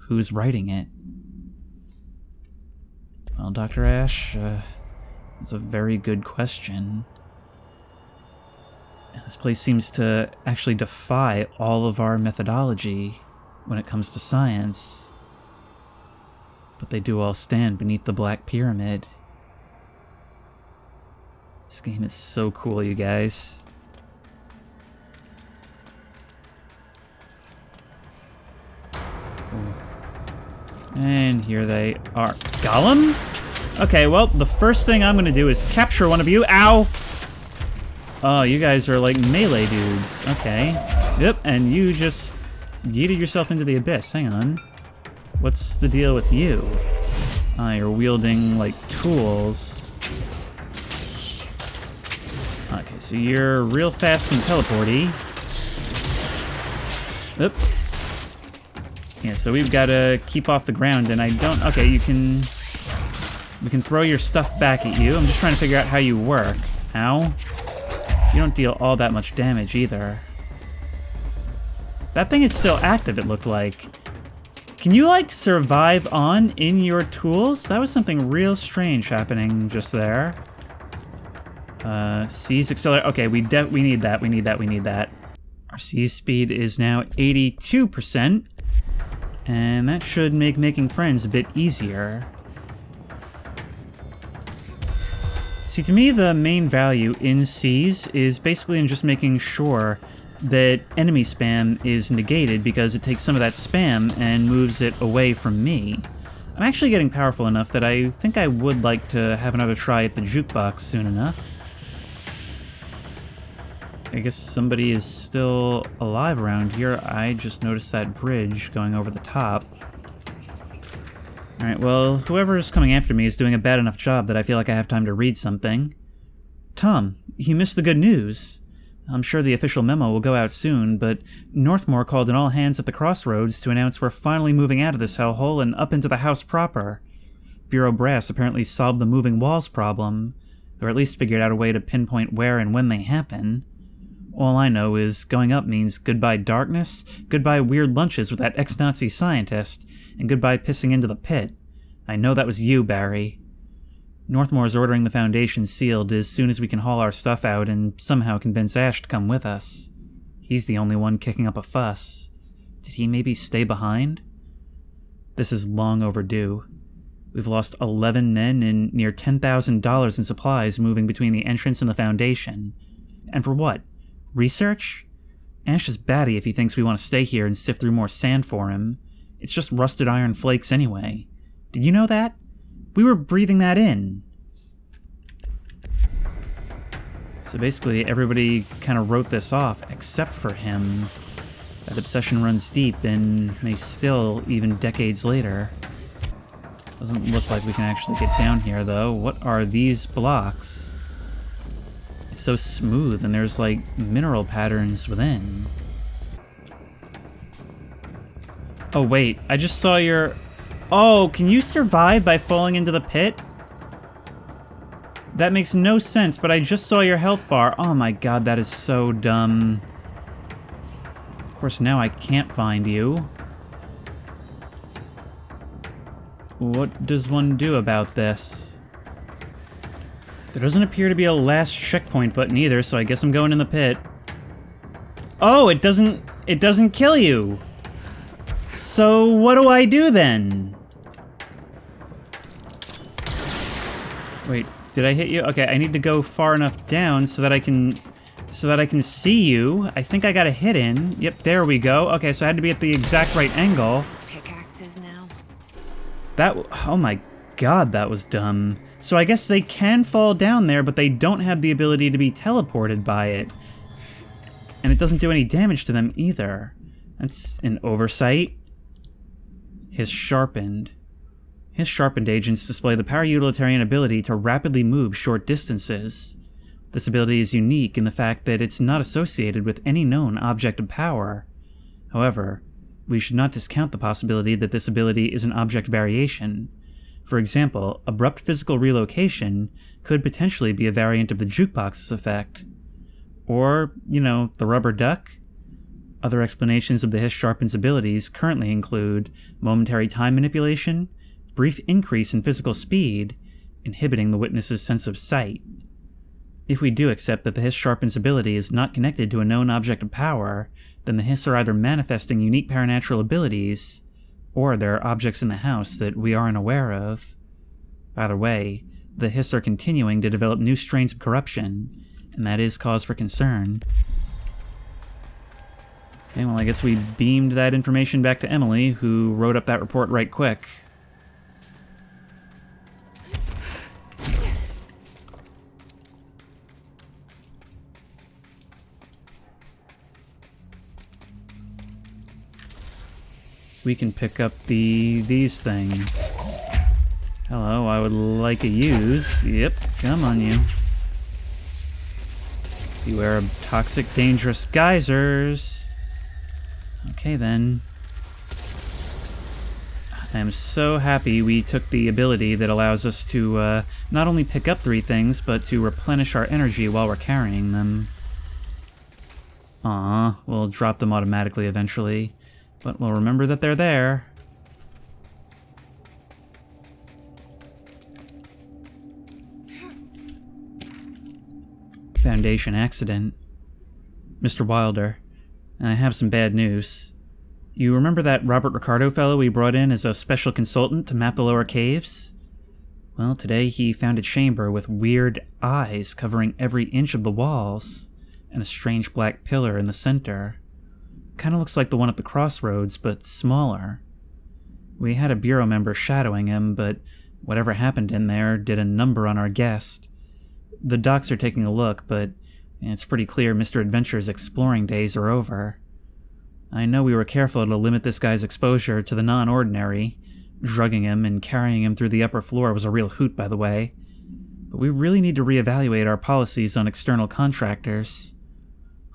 who's writing it? Well, Dr. Ash, that's a very good question. This place seems to actually defy all of our methodology when it comes to science. But they do all stand beneath the Black Pyramid. This game is so cool, you guys. And here they are. Gollum? Okay, well, the first thing I'm gonna do is capture one of you. Ow! Oh, you guys are like melee dudes. Okay. Yep, and you just yeeted yourself into the abyss. Hang on. What's the deal with you? You're wielding, like, tools. Okay, so you're real fast and teleporty. Oop. Yeah, so we've got to keep off the ground, and I don't... Okay, we can throw your stuff back at you. I'm just trying to figure out how you work. Ow. You don't deal all that much damage, either. That thing is still active, it looked like. Can you, like, survive on in your tools? That was something real strange happening just there. Seize accelerate. Okay, we need that, we need that. Our seize speed is now 82%. And that should make making friends a bit easier. See, to me, the main value in Seize is basically in just making sure that enemy spam is negated because it takes some of that spam and moves it away from me. I'm actually getting powerful enough that I think I would like to have another try at the jukebox soon enough. I guess somebody is still alive around here. I just noticed that bridge going over the top. Alright, well, whoever is coming after me is doing a bad enough job that I feel like I have time to read something. Tom, you missed the good news. I'm sure the official memo will go out soon, but Northmore called in all hands at the crossroads to announce we're finally moving out of this hellhole and up into the house proper. Bureau Brass apparently solved the moving walls problem, or at least figured out a way to pinpoint where and when they happen. All I know is going up means goodbye darkness, goodbye weird lunches with that ex-Nazi scientist, and goodbye pissing into the pit. I know that was you, Barry. Northmore's ordering the Foundation sealed as soon as we can haul our stuff out and somehow convince Ash to come with us. He's the only one kicking up a fuss. Did he maybe stay behind? This is long overdue. We've lost 11 men and near $10,000 in supplies moving between the entrance and the Foundation. And for what? Research? Ash is batty if he thinks we want to stay here and sift through more sand for him. It's just rusted iron flakes anyway. Did you know that? We were breathing that in. So basically, everybody kind of wrote this off, except for him. That obsession runs deep and may still, even decades later. Doesn't look like we can actually get down here, though. What are these blocks? It's so smooth, and there's, like, mineral patterns within. Oh, wait. I just saw your... Oh, can you survive by falling into the pit? That makes no sense, but I just saw your health bar. Oh my god, that is so dumb. Of course, now I can't find you. What does one do about this? There doesn't appear to be a last checkpoint button either, so I guess I'm going in the pit. Oh, it doesn't kill you! So what do I do then? Wait, did I hit you? Okay, I need to go far enough down so that I can so that I can see you. I think I got a hit in. Yep, there we go. Okay, so I had to be at the exact right angle. Pickaxes now. Oh my god, that was dumb. So I guess they can fall down there, but they don't have the ability to be teleported by it. And it doesn't do any damage to them either. That's an oversight. His sharpened. His sharpened agents display the power-utilitarian ability to rapidly move short distances. This ability is unique in the fact that it's not associated with any known object of power. However, we should not discount the possibility that this ability is an object variation. For example, abrupt physical relocation could potentially be a variant of the jukebox's effect. Or, the rubber duck? Other explanations of the Hiss Sharpen's abilities currently include momentary time manipulation, brief increase in physical speed, inhibiting the witness's sense of sight. If we do accept that the Hiss Sharpen's ability is not connected to a known object of power, then the Hiss are either manifesting unique paranatural abilities, or there are objects in the house that we aren't aware of. Either way, the Hiss are continuing to develop new strains of corruption, and that is cause for concern. Okay, well, I guess we beamed that information back to Emily, who wrote up that report right quick. We can pick up these things. Hello, I would like a use. Yep, come on you. Beware of toxic, dangerous geysers. Okay then. I am so happy we took the ability that allows us to not only pick up 3 things, but to replenish our energy while we're carrying them. Aw, we'll drop them automatically eventually. But we'll remember that they're there. Foundation accident. Mr. Wilder, I have some bad news. You remember that Robert Ricardo fellow we brought in as a special consultant to map the lower caves? Well, today he found a chamber with weird eyes covering every inch of the walls, and a strange black pillar in the center. Kinda looks like the one at the crossroads, but smaller. We had a bureau member shadowing him, but whatever happened in there did a number on our guest. The docs are taking a look, but it's pretty clear Mr. Adventure's exploring days are over. I know we were careful to limit this guy's exposure to the non-ordinary. Drugging him and carrying him through the upper floor was a real hoot, by the way. But we really need to reevaluate our policies on external contractors.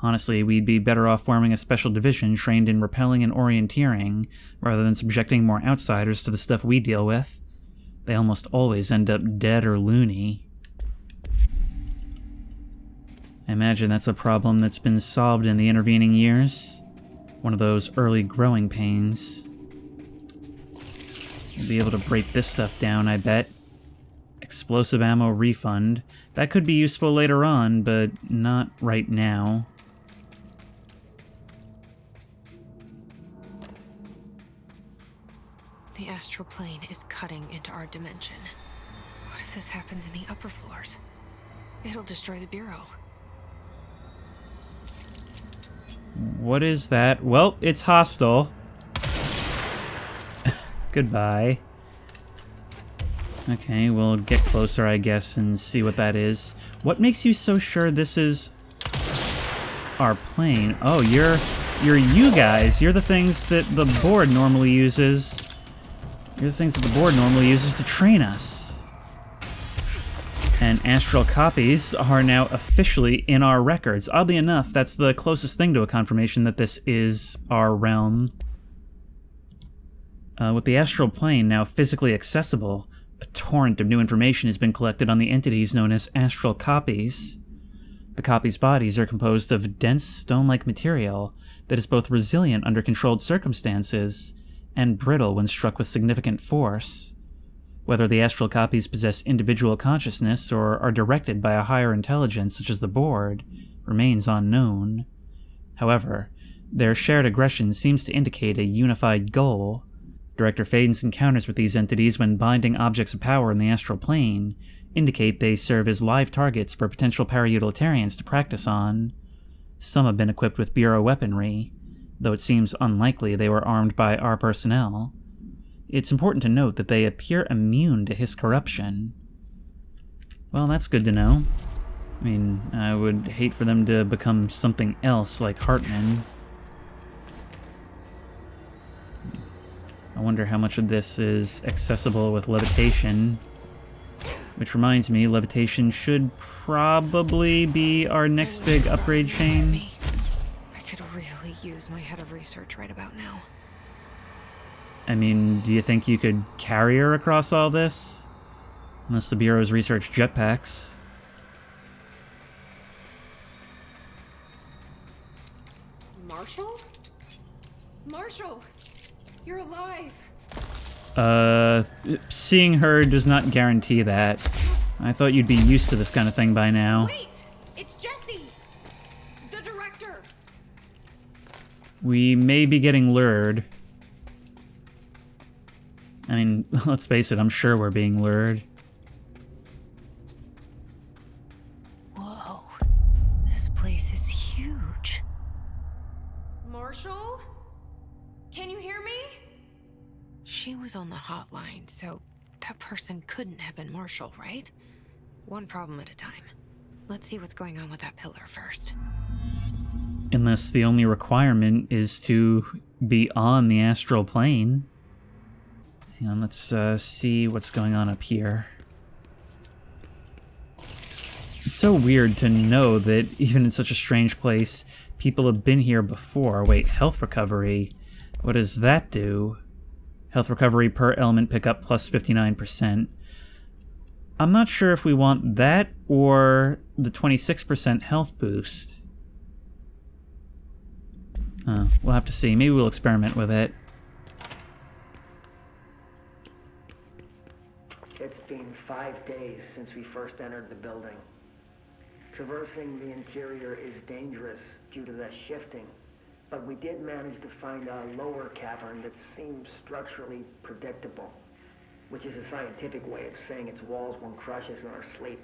Honestly, we'd be better off forming a special division trained in repelling and orienteering, rather than subjecting more outsiders to the stuff we deal with. They almost always end up dead or loony. I imagine that's a problem that's been solved in the intervening years. One of those early growing pains. We'll be able to break this stuff down, I bet. Explosive ammo refund. That could be useful later on, but not right now. The astral plane is cutting into our dimension. What if this happens in the upper floors? It'll destroy the bureau. What is that? Well, it's hostile. Goodbye. Okay, we'll get closer, I guess, and see what that is. What makes you so sure this is our plane? Oh, you're you guys. You're the things that the board normally uses. You're the things that the board normally uses to train us. And astral copies are now officially in our records. Oddly enough, that's the closest thing to a confirmation that this is our realm. With the astral plane now physically accessible, a torrent of new information has been collected on the entities known as astral copies. The copies' bodies are composed of dense stone-like material that is both resilient under controlled circumstances and brittle when struck with significant force. Whether the astral copies possess individual consciousness or are directed by a higher intelligence such as the board remains unknown. However, their shared aggression seems to indicate a unified goal. Director Faden's encounters with these entities when binding objects of power in the astral plane indicate they serve as live targets for potential para-utilitarians to practice on. Some have been equipped with Bureau weaponry, though it seems unlikely they were armed by our personnel. It's important to note that they appear immune to his corruption. Well, that's good to know. I mean, I would hate for them to become something else like Hartman. I wonder how much of this is accessible with levitation. Which reminds me, levitation should probably be our next big upgrade chain. I could really use my head of research right about now. I mean, do you think you could carry her across all this? Unless the Bureau's research jetpacks. Marshall? Marshall! You're alive! Seeing her does not guarantee that. I thought you'd be used to this kind of thing by now. Wait! It's Jesse! The director! We may be getting lured. I mean, let's face it, I'm sure we're being lured. Whoa. This place is huge. Marshall? Can you hear me? She was on the hotline, so that person couldn't have been Marshall, right? One problem at a time. Let's see what's going on with that pillar first. Unless the only requirement is to be on the astral plane. Hang on, let's see what's going on up here. It's so weird to know that even in such a strange place, people have been here before. Wait, health recovery. What does that do? Health recovery per element pickup plus 59%. I'm not sure if we want that or the 26% health boost. We'll have to see. Maybe we'll experiment with it. It's been 5 days since we first entered the building. Traversing the interior is dangerous due to the shifting, but we did manage to find a lower cavern that seems structurally predictable, which is a scientific way of saying its walls won't crush us in our sleep.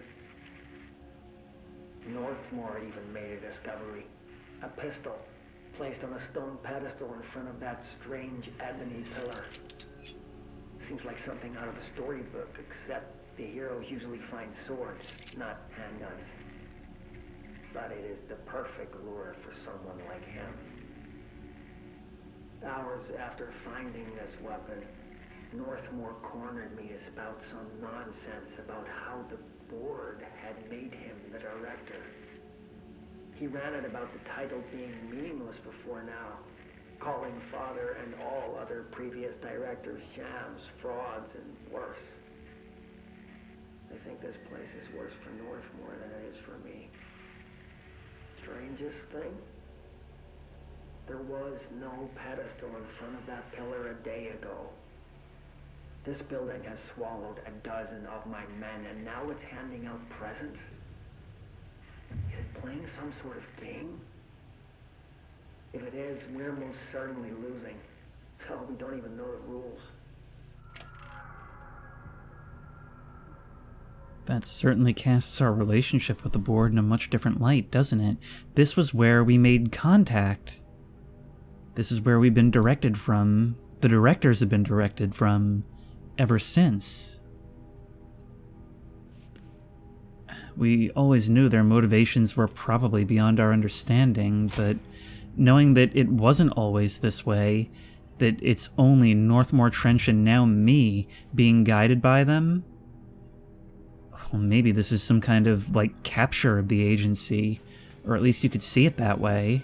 Northmore even made a discovery. A pistol placed on a stone pedestal in front of that strange ebony pillar. Seems like something out of a storybook, except the heroes usually find swords, not handguns. But it is the perfect lure for someone like him. Hours after finding this weapon, Northmore cornered me to spout some nonsense about how the board had made him the director. He ranted about the title being meaningless before now, calling Father and all other previous directors shams, frauds, and worse. I think this place is worse for Northmore than it is for me. Strangest thing? There was no pedestal in front of that pillar a day ago. This building has swallowed a dozen of my men, and now it's handing out presents? Is it playing some sort of game? If it is, we're most certainly losing. Hell, we don't even know the rules. That certainly casts our relationship with the board in a much different light, doesn't it? This was where we made contact. This is where we've been directed from. The directors have been directed from ever since. We always knew their motivations were probably beyond our understanding, but knowing that it wasn't always this way, that it's only Northmore Trench and now me being guided by them, well, maybe this is some kind of, like, capture of the agency, or at least you could see it that way.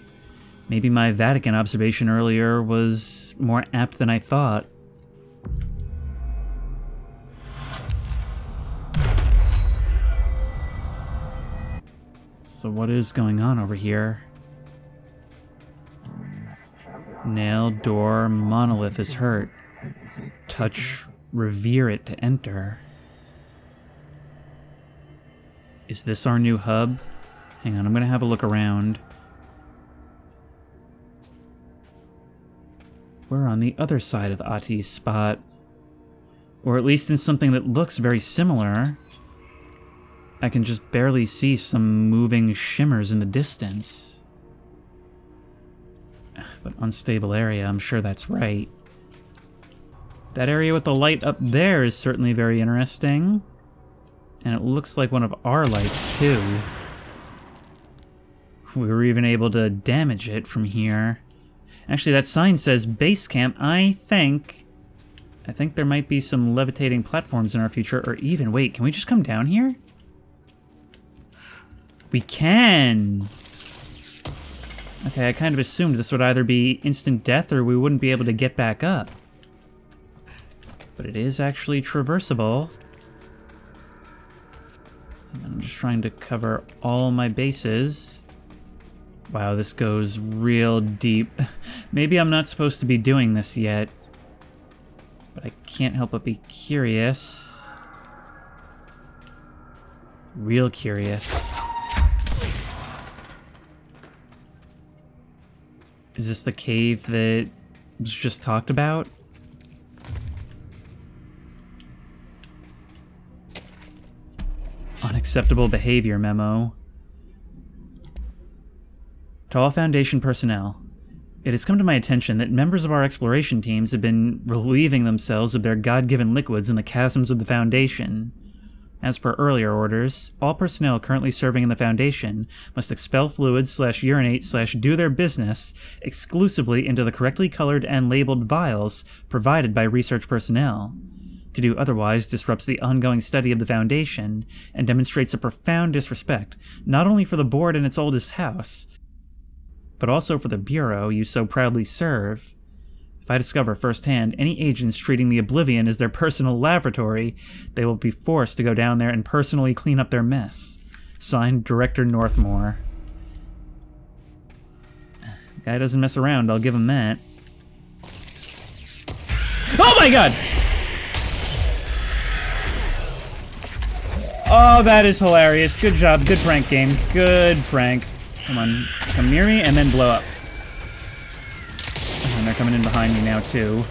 Maybe my Vatican observation earlier was more apt than I thought. So what is going on over here? Nail, door, monolith is hurt. Touch, revere it to enter. Is this our new hub? Hang on, I'm gonna have a look around. We're on the other side of Ati's spot. Or at least in something that looks very similar. I can just barely see some moving shimmers in the distance. But unstable area, I'm sure that's right. That area with the light up there is certainly very interesting. And it looks like one of our lights, too. We were even able to damage it from here. Actually, that sign says base camp. I think there might be some levitating platforms in our future, or even, wait, can we just come down here? We can! Okay, I kind of assumed this would either be instant death or we wouldn't be able to get back up. But it is actually traversable. And I'm just trying to cover all my bases. Wow, this goes real deep. Maybe I'm not supposed to be doing this yet. But I can't help but be curious. Real curious. Is this the cave that was just talked about? Unacceptable behavior memo. To all Foundation personnel, it has come to my attention that members of our exploration teams have been relieving themselves of their God-given liquids in the chasms of the Foundation. As per earlier orders, all personnel currently serving in the Foundation must expel fluids/urinate/do their business exclusively into the correctly colored and labeled vials provided by research personnel. To do otherwise disrupts the ongoing study of the Foundation and demonstrates a profound disrespect, not only for the board and its oldest house, but also for the Bureau you so proudly serve. If I discover firsthand any agents treating the Oblivion as their personal laboratory, they will be forced to go down there and personally clean up their mess. Signed, Director Northmore. Guy doesn't mess around, I'll give him that. Oh my god! Oh, that is hilarious. Good job. Good prank game. Good prank. Come on. Come near me and then blow up. And they're coming in behind me now, too.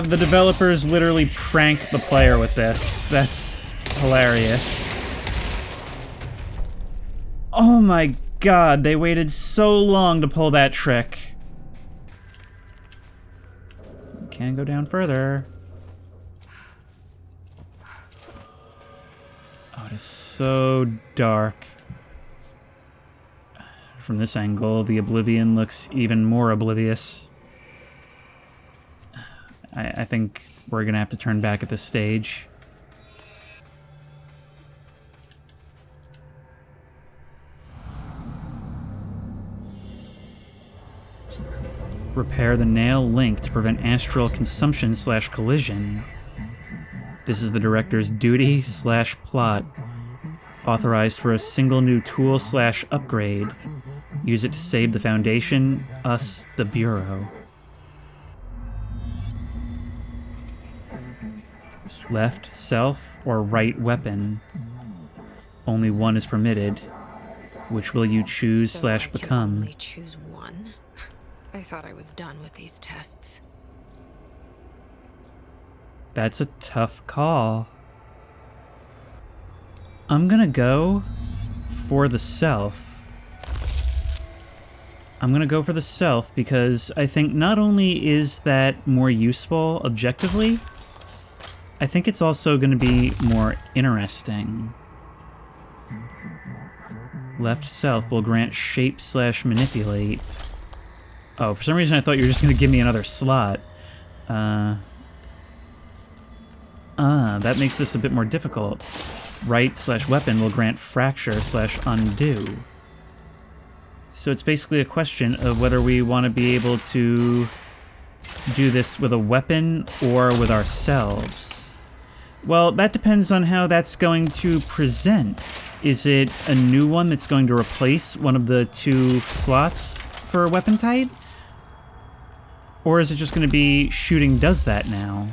The developers literally prank the player with this. That's hilarious. Oh my god, they waited so long to pull that trick. Can't go down further. Oh, it is so dark. From this angle, the Oblivion looks even more oblivious. I think we're gonna have to turn back at this stage. Repair the nail link to prevent astral consumption/collision. This is the director's duty/plot. Authorized for a single new tool/upgrade. Use it to save the Foundation, us, the Bureau. Left, self, or right weapon. Only one is permitted. Which will you choose/become? Only choose one? I thought I was done with these tests. That's a tough call. I'm gonna go for the self. I'm gonna go for the self because I think not only is that more useful objectively, I think it's also gonna be more interesting. Left self will grant shape/manipulate. Oh, for some reason I thought you were just gonna give me another slot. That makes this a bit more difficult. Right/weapon will grant fracture/undo. So it's basically a question of whether we want to be able to do this with a weapon or with ourselves. Well, that depends on how that's going to present. Is it a new one that's going to replace one of the two slots for a weapon type? Or is it just going to be shooting does that now?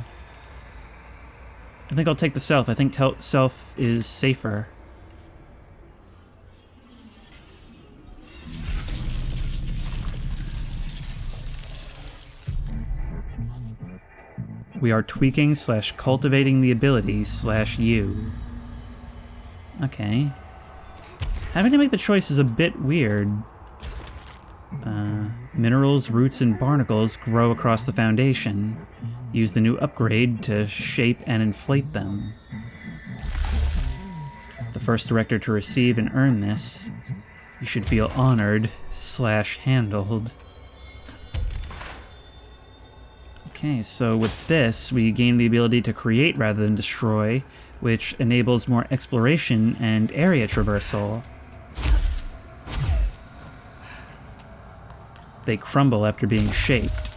I think I'll take the self. I think self is safer. We are tweaking/cultivating the abilities/you. Okay. Having to make the choice is a bit weird. Minerals, roots, and barnacles grow across the foundation. Use the new upgrade to shape and inflate them. The first director to receive and earn this. You should feel honored / handled. Okay, so with this, we gain the ability to create rather than destroy, which enables more exploration and area traversal. They crumble after being shaped.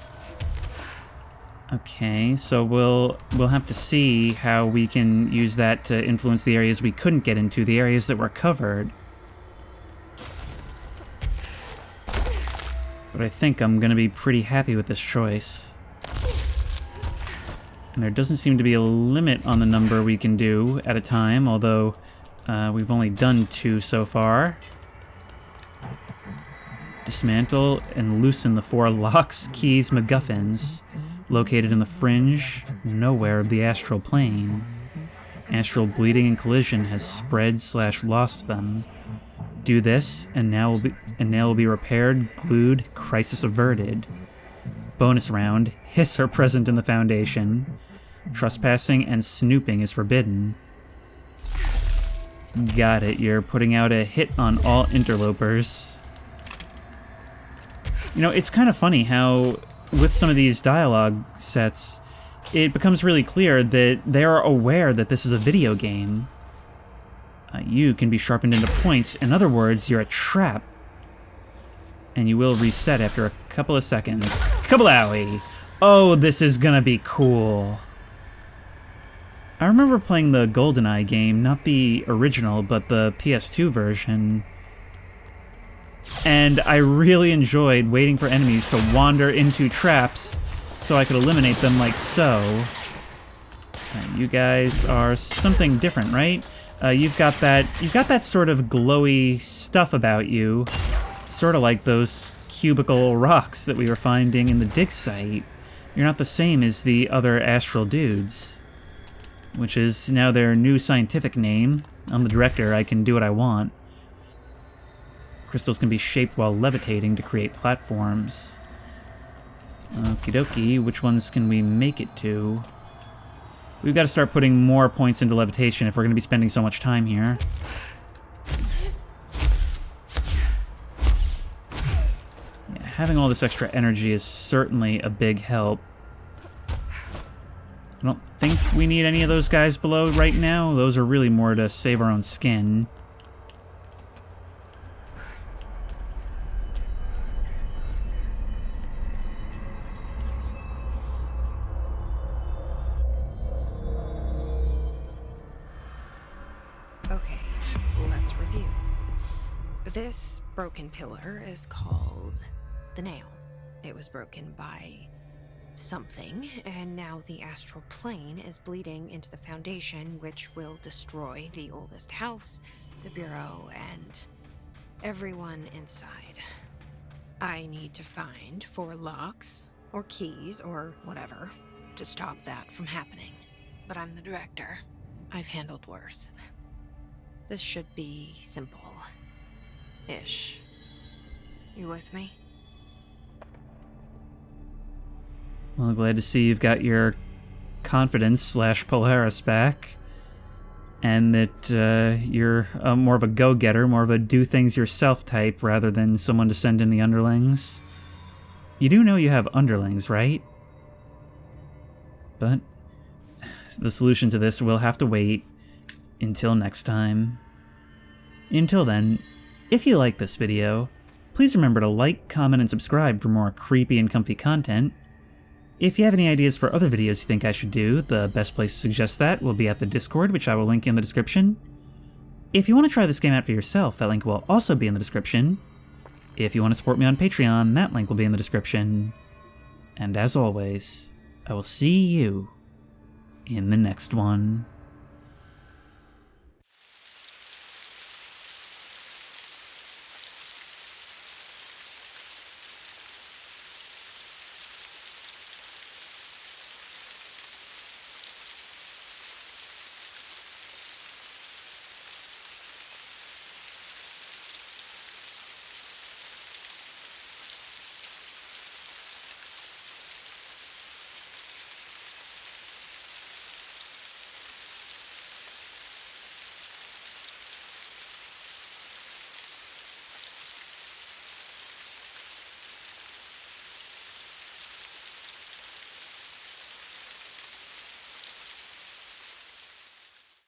Okay, so we'll have to see how we can use that to influence the areas we couldn't get into, the areas that were covered. But I think I'm gonna be pretty happy with this choice. And there doesn't seem to be a limit on the number we can do at a time, although we've only done 2 so far. Dismantle and loosen the 4 locks, keys, MacGuffins, located in the fringe, nowhere of the astral plane. Astral bleeding and collision has spread / lost them. Do this, and now will be repaired, glued, crisis averted. Bonus round, hiss are present in the Foundation. Trespassing and snooping is forbidden. Got it, you're putting out a hit on all interlopers. You know, it's kind of funny how, with some of these dialogue sets, it becomes really clear that they are aware that this is a video game. You can be sharpened into points. In other words, you're a trap. And you will reset after a couple of seconds. Kablowie! Oh, this is gonna be cool. I remember playing the GoldenEye game, not the original, but the PS2 version. And I really enjoyed waiting for enemies to wander into traps so I could eliminate them like so. You guys are something different, right? You've got that sort of glowy stuff about you, sort of like those cubical rocks that we were finding in the dig site. You're not the same as the other astral dudes, which is now their new scientific name. I'm the director, I can do what I want. Crystals can be shaped while levitating to create platforms. Okie dokie, which ones can we make it to? We've got to start putting more points into levitation if we're going to be spending so much time here. Yeah, having all this extra energy is certainly a big help. I don't think we need any of those guys below right now. Those are really more to save our own skin. Okay, let's review. This broken pillar is called the Nail. It was broken by something, and now the astral plane is bleeding into the Foundation, which will destroy the oldest house, the Bureau, and everyone inside. I need to find 4 locks, or keys, or whatever, to stop that from happening. But I'm the director. I've handled worse. This should be simple-ish. You with me? Well, glad to see you've got your confidence / Polaris back. And that you're more of a go-getter, more of a do-things-yourself type rather than someone to send in the underlings. You do know you have underlings, right? But the solution to this will have to wait until next time. Until then, if you like this video, please remember to like, comment, and subscribe for more creepy and comfy content. If you have any ideas for other videos you think I should do, the best place to suggest that will be at the Discord, which I will link in the description. If you want to try this game out for yourself, that link will also be in the description. If you want to support me on Patreon, that link will be in the description. And as always, I will see you in the next one.